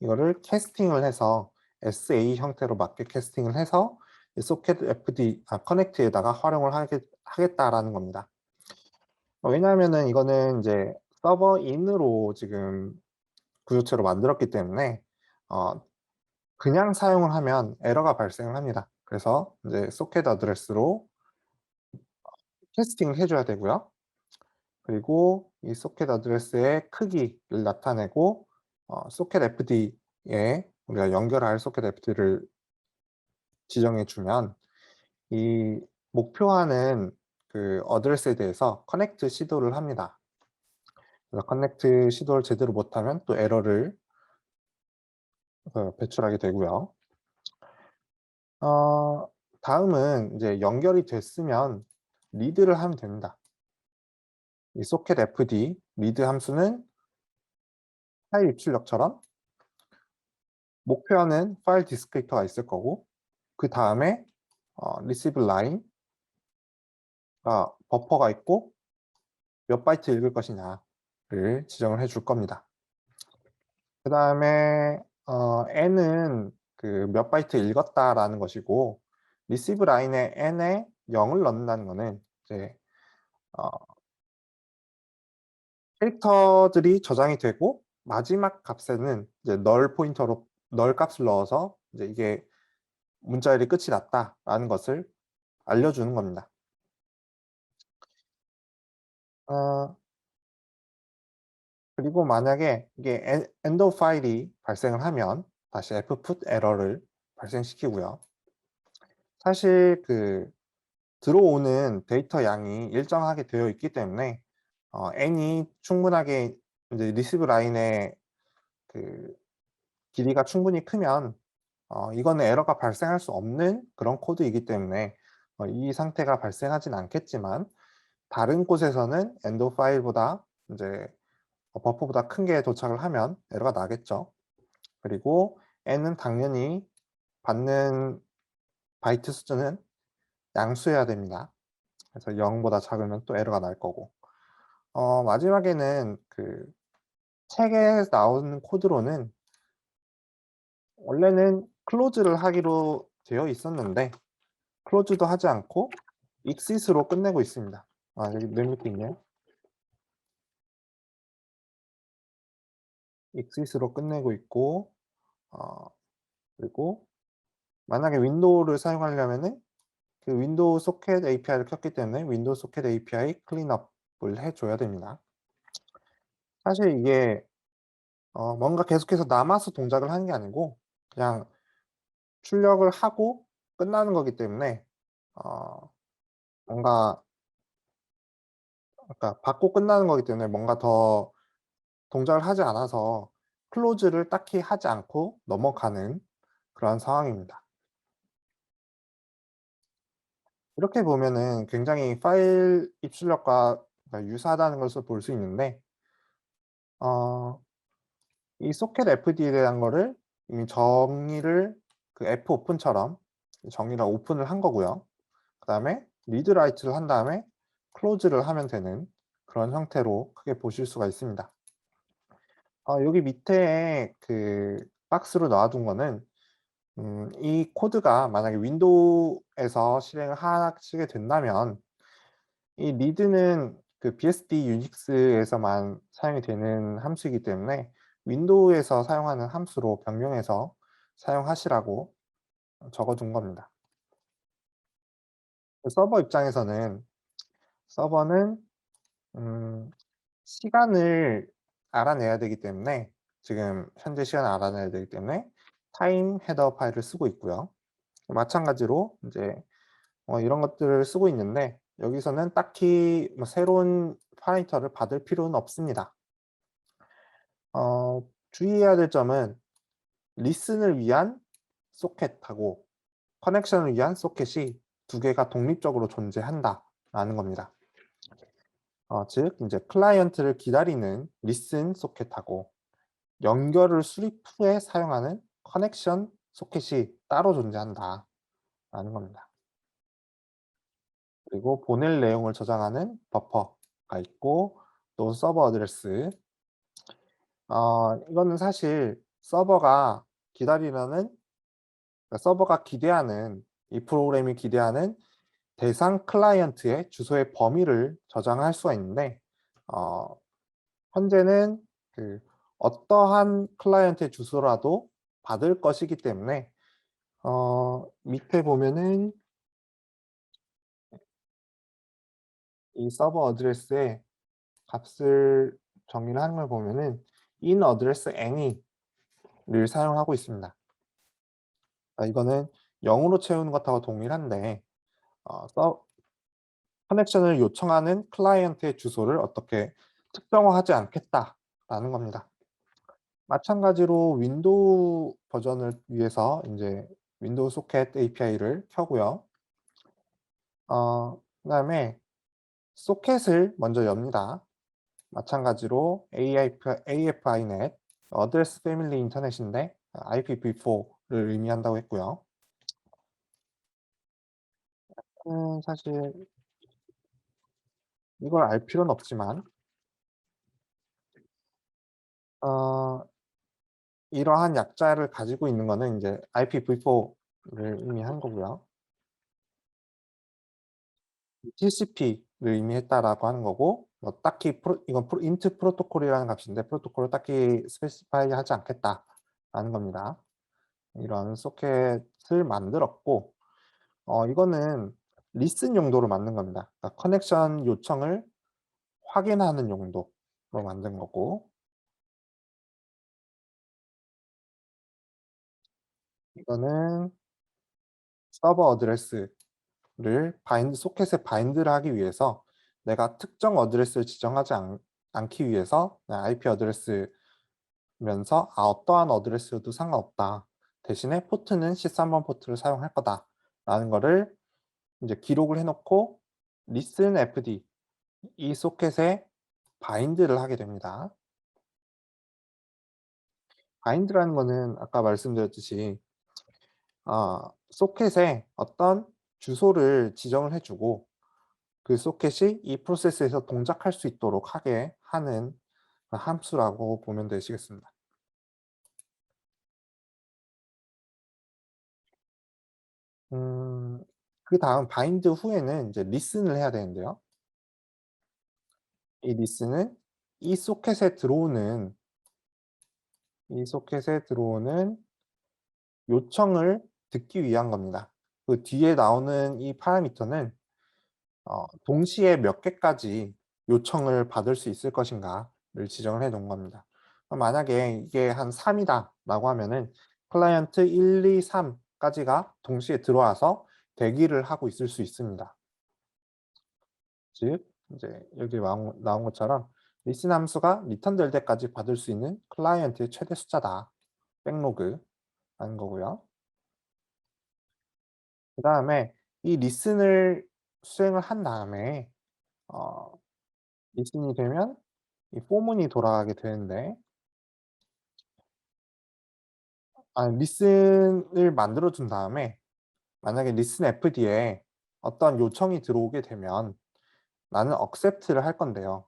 이거를 캐스팅을 해서 SA 형태로 맞게 캐스팅을 해서 소켓 FD 커넥트에다가 활용을 하겠다라는 겁니다. 왜냐하면은 이거는 이제 서버 인으로 지금 구조체로 만들었기 때문에 어, 그냥 사용을 하면 에러가 발생을 합니다. 그래서 이제 소켓 어드레스로 캐스팅을 해줘야 되고요. 그리고 이 소켓 어드레스의 크기를 나타내고 소켓 FD에 우리가 연결할 소켓 FD를 지정해 주면 이 목표하는 그 어드레스에 대해서 커넥트 시도를 합니다. 그래서 커넥트 시도를 제대로 못하면 또 에러를 배출하게 되고요. 다음은 이제 연결이 됐으면 리드를 하면 됩니다. 이 소켓 fd 리드 함수는 파일 입출력처럼 목표하는 파일 디스크리프터가 있을 거고 그 다음에 receive line가 버퍼가 있고 몇 바이트 읽을 것이냐를 지정을 해줄 겁니다. 그 다음에 n은 그 몇 바이트 읽었다라는 것이고 receive line에 n에 0을 넣는다는 것은 이제 캐릭터들이 저장이 되고 마지막 값에는 이제 널 포인터로 널 값을 넣어서 이제 이게 문자열이 끝이 났다라는 것을 알려주는 겁니다. 그리고 만약에 이게 엔더 파일이 발생을 하면 다시 fput 에러를 발생시키고요. 사실 그 들어오는 데이터 양이 일정하게 되어 있기 때문에 n이 충분하게 이제 리시브 라인의 그 길이가 충분히 크면 이거는 에러가 발생할 수 없는 그런 코드이기 때문에 이 상태가 발생하진 않겠지만 다른 곳에서는 엔드 파일보다 이제 버퍼보다 큰 게 도착을 하면 에러가 나겠죠. 그리고 n은 당연히 받는 바이트 수준은 양수해야 됩니다. 그래서 0보다 작으면 또 에러가 날 거고. 마지막에는 그 책에 나오는 코드로는 원래는 클로즈를 하기로 되어 있었는데 클로즈도 하지 않고 exit으로 끝내고 있습니다. 여기 맨 밑에 있네요. exit으로 끝내고 있고 그리고 만약에 윈도우를 사용하려면은 그 윈도우 소켓 API를 켰기 때문에 윈도우 소켓 API 클린업을 해줘야 됩니다. 사실 이게 뭔가 계속해서 남아서 동작을 하는 게 아니고 그냥 출력을 하고 끝나는 거기 때문에 뭔가 아까 받고 끝나는 거기 때문에 뭔가 더 동작을 하지 않아서 클로즈를 딱히 하지 않고 넘어가는 그런 상황입니다. 이렇게 보면은 굉장히 파일 입출력과 유사하다는 것을 볼 수 있는데 이 소켓 fd에 대한 거를 이미 정의를 그 fopen처럼 정의를 오픈을 한 거고요. 그 다음에 read write를 한 다음에 close를 하면 되는 그런 형태로 크게 보실 수가 있습니다. 여기 밑에 그 박스로 놔둔 거는 이 코드가 만약에 윈도우에서 실행을 하시게 된다면 이 read는 그 BSD 유닉스에서만 사용이 되는 함수이기 때문에 윈도우에서 사용하는 함수로 변경해서 사용하시라고 적어 둔 겁니다. 서버 입장에서는 서버는 시간을 알아내야 되기 때문에 지금 현재 시간을 알아내야 되기 때문에 타임 헤더 파일을 쓰고 있고요. 마찬가지로 인제 이런 것들을 쓰고 있는데 여기서는 딱히 뭐 새로운 파라미터를 받을 필요는 없습니다. 주의해야 될 점은 리슨을 위한 소켓하고 커넥션을 위한 소켓이 두 개가 독립적으로 존재한다라는 겁니다. 즉 인제 클라이언트를 기다리는 리슨 소켓하고 연결을 수립 후에 사용하는 커넥션 소켓이 따로 존재한다라는 겁니다. 그리고 보낼 내용을 저장하는 버퍼가 있고 또 서버 어드레스 이거는 사실 기다리려는 서버가 기대하는 이 프로그램이 기대하는 대상 클라이언트의 주소의 범위를 저장할 수가 있는데 어 현재는 그 어떠한 클라이언트의 주소라도 받을 것이기 때문에 밑에 보면은 이 서버 어드레스에 값을 정의를 하는 걸 보면은 in address any를 사용하고 있습니다. 이거는 0 으로 채우는 것하고 동일한데 어 서 커넥션을 요청하는 클라이언트의 주소를 어떻게 특정화하지 않겠다라는 겁니다. 마찬가지로 윈도우 버전을 위해서 인제 윈도우 소켓 API를 켜고요. 그다음에 소켓을 먼저 엽니다. 마찬가지로 AFInet 어드레스 패밀리 인터넷인데 IPv4를 의미한다고 했고요. 사실 이걸 알 필요는 없지만 어 이러한 약자를 가지고 있는 거는 인제 IPv4를 의미하는 거고요. TCP를 의미했다라고 하는 거고 뭐 딱히 이건 int 프로토콜이라는 값인데 프로토콜을 딱히 스페시파이 하지 않겠다라는 겁니다. 이런 소켓을 만들었고 이거는 리슨 용도로 만든 겁니다. 그러니까 커넥션 요청을 확인하는 용도로 만든 거고 이거는 서버 어드레스를 소켓에 바인드를 하기 위해서 내가 특정 어드레스를 지정하지 않기 위해서 그냥 IP 어드레스면서 어떠한 어드레스여도 상관없다. 대신에 포트는 13번 포트를 사용할 거다라는 거를 이제 기록을 해 놓고 listen fd 이 소켓에 바인드를 하게 됩니다. 바인드라는 거는 아까 말씀드렸듯이 소켓에 어떤 주소를 지정을 해 주고 그 소켓이 이 프로세스에서 동작할 수 있도록 하게 하는 함수라고 보면 되시겠습니다. 그다음 바인드 후에는 이제 리슨을 해야 되는데요. 이 리슨은 이 소켓에 들어오는 요청을 듣기 위한 겁니다. 그 뒤에 나오는 이 파라미터는 동시에 몇 개까지 요청을 받을 수 있을 것인가를 지정을 해 놓은 겁니다. 만약에 이게 한 3 이다라고 하면은 클라이언트 1, 2, 3 까지가 동시에 들어와서 대기를 하고 있을 수 있습니다. 즉 인제 여기 나온 것처럼 리슨 함수가 리턴될 때까지 받을 수 있는 클라이언트의 최대 숫자다. 백로그라는 거고요. 그다음에 이 리슨을 수행을 한 다음에 어 리슨이 되면 이 포문이 돌아가게 되는데 리슨을 만들어 준 다음에 만약에 리슨 fd에 어떤 요청이 들어오게 되면 나는 accept를 할 건데요.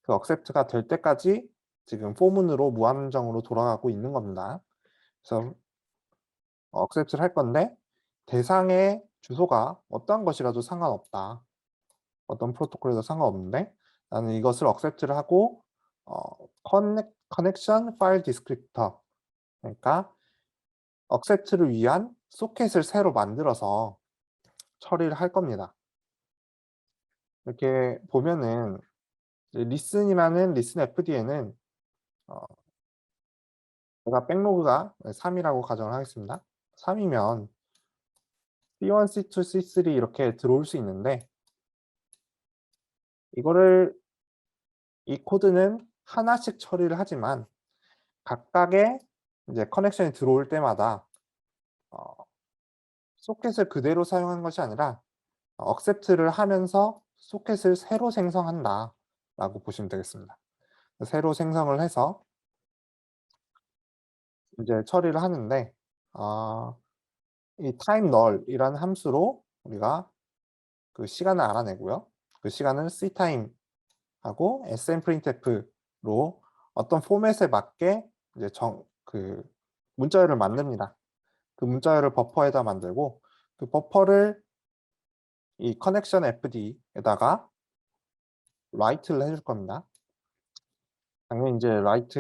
그 accept가 될 때까지 지금 포문으로 무한정으로 돌아가고 있는 겁니다. 그래서 accept를 할 건데 대상의 주소가 어떠한 것이라도 상관없다. 어떤 프로토콜에도 상관없는데 나는 이것을 accept를 하고 커넥 커넥션 파일 디스크립터, 그러니까 억셉트를 위한 소켓을 새로 만들어서 처리를 할 겁니다. 이렇게 보면은 이제 리슨이라는 리슨 fd에는 어 제가 백로그가 3 이라고 가정을 하겠습니다. 3 이면 C1, C2, C3 이렇게 들어올 수 있는데, 이거를 이 코드는 하나씩 처리를 하지만 각각의 이제 커넥션이 들어올 때마다 어 소켓을 그대로 사용한 것이 아니라 억셉트를 하면서 소켓을 새로 생성한다라고 보시면 되겠습니다. 새로 생성을 해서 인제 처리를 하는데, 어 이 time null이라는 함수로 우리가 그 시간을 알아내고요. 그 시간을 ctime하고 smprintf로 어떤 포맷에 맞게 이제 문자열을 만듭니다. 그 문자열을 버퍼에다 만들고, 그 버퍼를 이 커넥션 fd에다가 write를 해줄 겁니다. 당연히 인제 read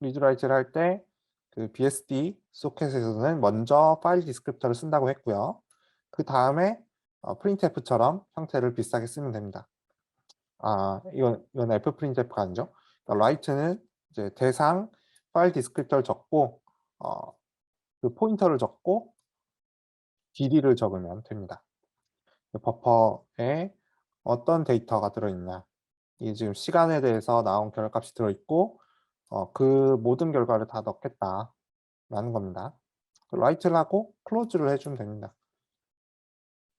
write를 할 때 그 BSD 소켓에서는 먼저 파일 디스크립터를 쓴다고 했고요. 그다음에 printf처럼 형태를 비슷하게 쓰면 됩니다. 이건 fprintf가 아니죠. 그러니까 write는 이제 대상 파일 디스크립터를 적고 그 포인터를 적고 길이를 적으면 됩니다. 그 버퍼에 어떤 데이터가 들어있냐, 이게 지금 시간에 대해서 나온 결과값이 들어있고 그 모든 결과를 다 넣겠다라는 겁니다. write를 하고 close를 해 주면 됩니다.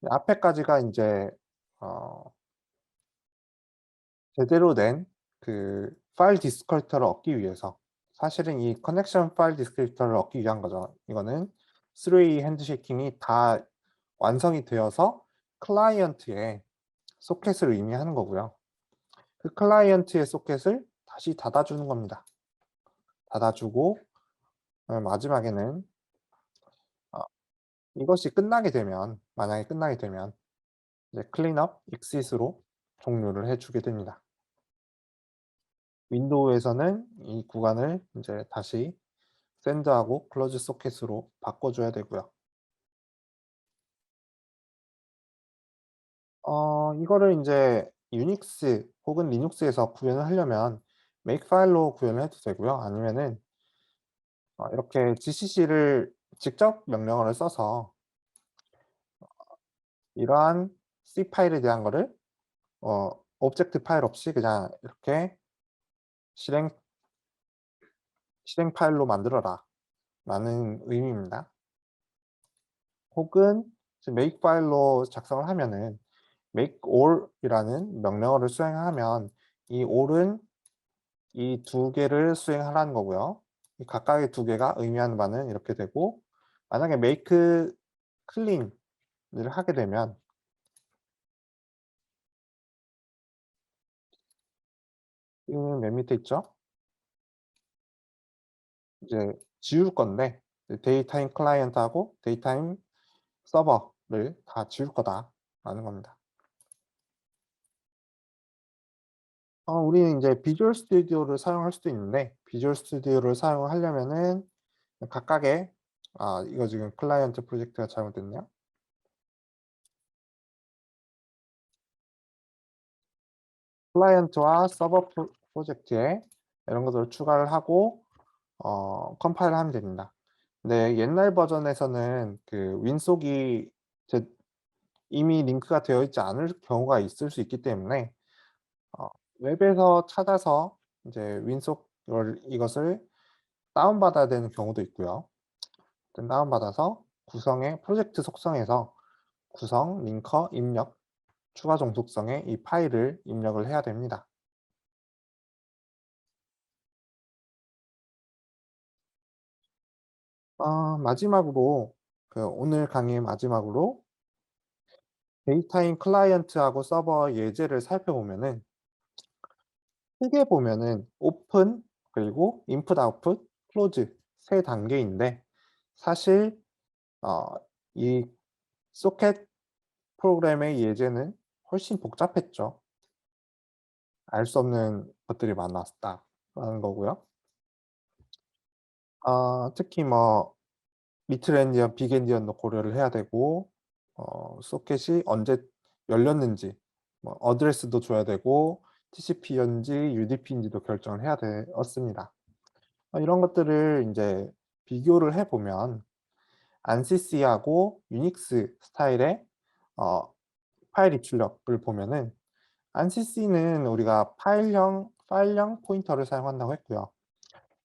앞에까지가 인제 어 제대로 된 그 파일 디스크립터를 얻기 위해서, 사실은 이 커넥션 파일 디스크립터를 얻기 위한 거죠. 이거는 3 핸드쉐이킹이 다 완성이 되어서 클라이언트에 소켓을 의미하는 거고요. 그 클라이언트의 소켓을 다시 닫아 주는 겁니다. 닫아 주고 마지막에는 어 이것이 끝나게 되면, 만약에 끝나게 되면 이제 클린업 exit으로 종료를 해 주게 됩니다. 윈도우에서는 이 구간을 인제 다시 샌드하고 클로즈 소켓으로 바꿔 줘야 되고요. 이거를 인제 유닉스 혹은 리눅스에서 구현을 하려면 메이크 파일로 구현을 해도 되고요. 아니면은 이렇게 GCC를 직접 명령어를 써서 이러한 C 파일에 대한 거를 오브젝트 파일 없이 그냥 이렇게 실행 파일로 만들어라 라는 의미입니다. 혹은 지금 make 파일로 작성을 하면은 make all이라는 명령어를 수행하면 이 all은 이 두 개를 수행하라는 거고요. 이 각각의 두 개가 의미하는 바는 이렇게 되고, 만약에 make clean을 하게 되면 맨 밑에 있죠? 이제 지울 건데 데이타임 클라이언트하고 데이타임 서버를 다 지울 거다라는 겁니다. 우리는 인제 비주얼 스튜디오를 사용할 수도 있는데, 비주얼 스튜디오를 사용하려면은 각각의 이거 지금 클라이언트 프로젝트가 잘못됐네요. 클라이언트와 서버 프로젝트에 이런 것들을 추가를 하고 컴파일을 하면 됩니다. 근데 옛날 버전에서는 그 윈속이 이제 이미 링크가 되어 있지 않을 경우가 있을 수 있기 때문에 어 웹에서 찾아서 이제 윈속 이것을 다운받아야 되는 경우도 있고요. 일단 다운받아서 구성의 프로젝트 속성에서 구성, 링커, 입력, 추가 종속성에 이 파일을 입력을 해야 됩니다. 마지막으로 오늘 강의의 마지막으로 데이터인 클라이언트하고 서버 예제를 살펴보면은, 크게 보면은 오픈, 그리고 인풋, 아웃풋, 클로즈 세 단계인데, 사실 어 이 소켓 프로그램의 예제는 훨씬 복잡했죠. 알 수 없는 것들이 많았다라는 거고요. 특히 뭐 미틀 엔디언, 빅 엔디언도 고려를 해야 되고 소켓이 언제 열렸는지 뭐 어드레스도 줘야 되고 TCP인지 UDP인지도 결정을 해야 되었습니다. 이런 것들을 인제 비교를 해 보면 안시시하고 유닉스 스타일의 어 파일 입출력을 보면은 안시시는 우리가 파일형 포인터를 사용한다고 했고요.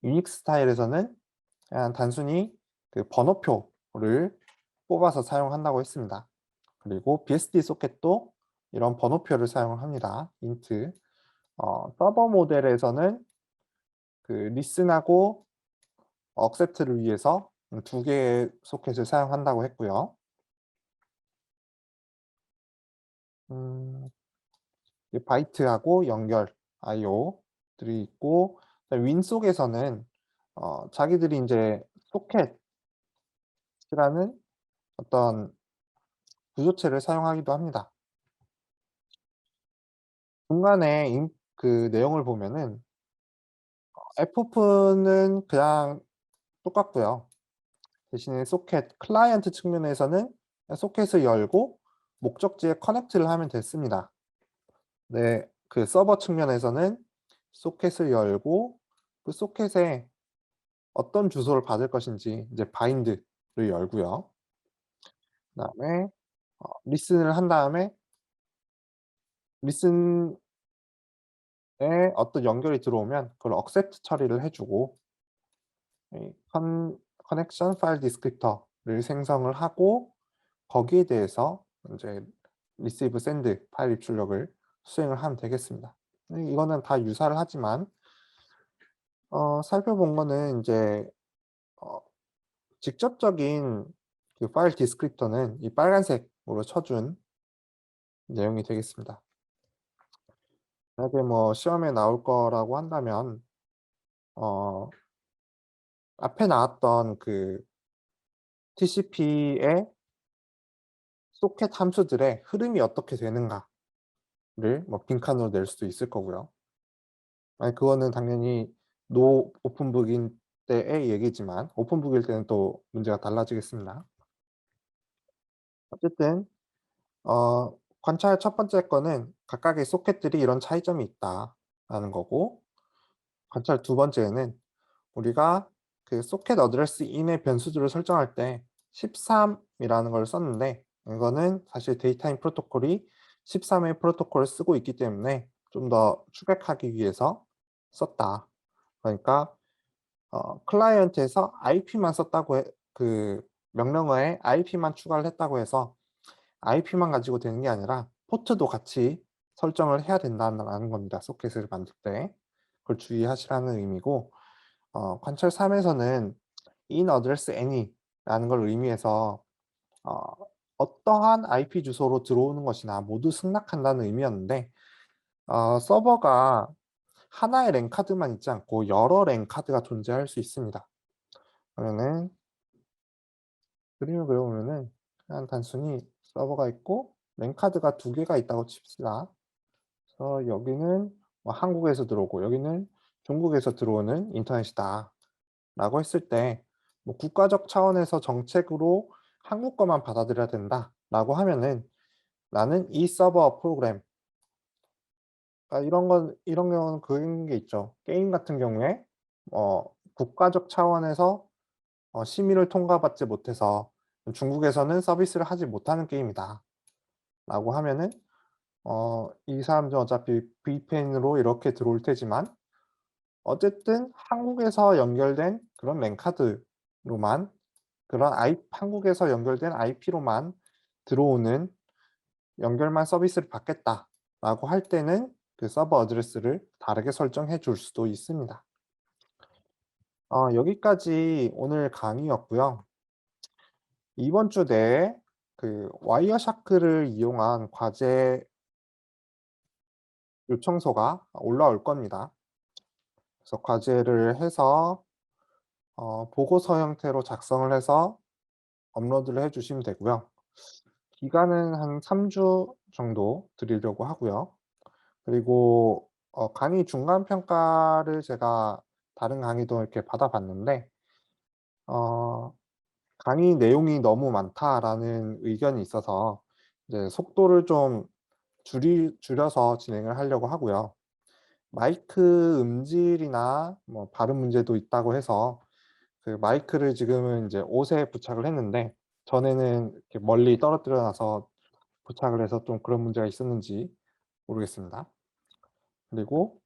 유닉스 스타일에서는 그냥 단순히 그 번호표를 뽑아서 사용한다고 했습니다. 그리고 BSD 소켓도 이런 번호표를 사용을 합니다. int. 서버 모델에서는 그 리슨하고 accept를 위해서 두 개의 소켓을 사용한다고 했고요. 음 이 바이트하고 연결 IO들이 있고, 그다음에 윈속에서는 자기들이 인제 소켓이라는 어떤 구조체를 사용하기도 합니다. 중간에 그 내용을 보면은 FOP는 그냥 똑같고요. 대신에 소켓 클라이언트 측면에서는 그냥 소켓을 열고 목적지에 커넥트를 하면 됐습니다. 네. 그 서버 측면에서는 소켓을 열고 그 소켓에 어떤 주소를 받을 것인지 이제 바인드를 열고요. 그다음에 리슨을 한 다음에 리슨에 어떤 연결이 들어오면 그걸 accept 처리를 해 주고 이 커넥션 파일 디스크립터를 생성을 하고 거기에 대해서 인제 receive, send 파일 입출력을 수행을 하면 되겠습니다. 이거는 다 유사를 하지만 살펴본 거는 인제 어 직접적인 그 파일 디스크립터는 이 빨간색으로 쳐 준 내용이 되겠습니다. 만약에 뭐 시험에 나올 거라고 한다면 어 앞에 나왔던 그 TCP의 소켓 함수들의 흐름이 어떻게 되는가를 뭐 빈칸으로 낼 수도 있을 거고요. 아니 그거는 당연히 노 오픈북인 때의 얘기지만 오픈북일 때는 또 문제가 달라지겠습니다. 어쨌든 관찰 첫 번째 거는 각각의 소켓들이 이런 차이점이 있다라는 거고, 관찰 두 번째에는 우리가 그 소켓 어드레스 인의 변수들을 설정할 때 13 이라는 걸 썼는데 이거는 사실 데이타임 프로토콜이 13의 프로토콜을 쓰고 있기 때문에 좀 더 축약하기 위해서 썼다. 그러니까 클라이언트에서 IP만 썼다고 그 명령어에 IP만 추가를 했다고 해서 IP만 가지고 되는 게 아니라 포트도 같이 설정을 해야 된다는 겁니다, 소켓을 만들 때. 그걸 주의하시라는 의미고, 관철 3 에서는 in address any라는 걸 의미해서 어 어떠한 IP 주소로 들어오는 것이나 모두 승낙한다는 의미였는데 서버가 하나의 랜 카드만 있지 않고 여러 랜 카드가 존재할 수 있습니다. 그러면은 그림을 그려보면은 그냥 단순히 서버가 있고 랜 카드가 두 개가 있다고 칩시다. 그래서 여기는 뭐 한국에서 들어오고 여기는 중국에서 들어오는 인터넷이다라고 했을 때 뭐 국가적 차원에서 정책으로 한국 것만 받아들여야 된다라고 하면은 나는 이 서버 프로그램, 이런 경우는 그런 게 있죠. 게임 같은 경우에 국가적 차원에서 심의를 통과받지 못해서 중국에서는 서비스를 하지 못하는 게임이다라고 하면은 이 사람들은 어차피 VPN으로 이렇게 들어올 테지만 어쨌든 한국에서 연결된 그런 랜 카드로만, 그런 한국에서 연결된 IP로만 들어오는 연결만 서비스를 받겠다라고 할 때는 그 서버 어드레스를 다르게 설정해 줄 수도 있습니다. 여기까지 오늘 강의였고요. 이번 주 내에 그 와이어샤크를 이용한 과제 요청서가 올라올 겁니다. 그래서 과제를 해서 보고서 형태로 작성을 해서 업로드를 해 주시면 되고요. 기간은 한 3주 정도 드리려고 하고요. 그리고 강의 중간 평가를 제가 다른 강의도 이렇게 받아 봤는데 어 "강의 내용이 너무 많다."라는 의견이 있어서 이제 속도를 좀 줄여서 진행을 하려고 하고요. 마이크 음질이나 뭐 발음 문제도 있다고 해서 그 마이크를 지금은 이제 옷에 부착을 했는데, 전에는 이렇게 멀리 떨어뜨려 놔서 부착을 해서 좀 그런 문제가 있었는지 모르겠습니다. 그리고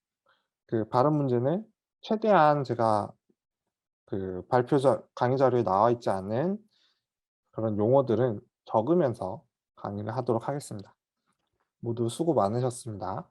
그 발음 문제는 최대한 제가 그 강의 자료에 나와 있지 않은 그런 용어들은 적으면서 강의를 하도록 하겠습니다. 모두 수고 많으셨습니다.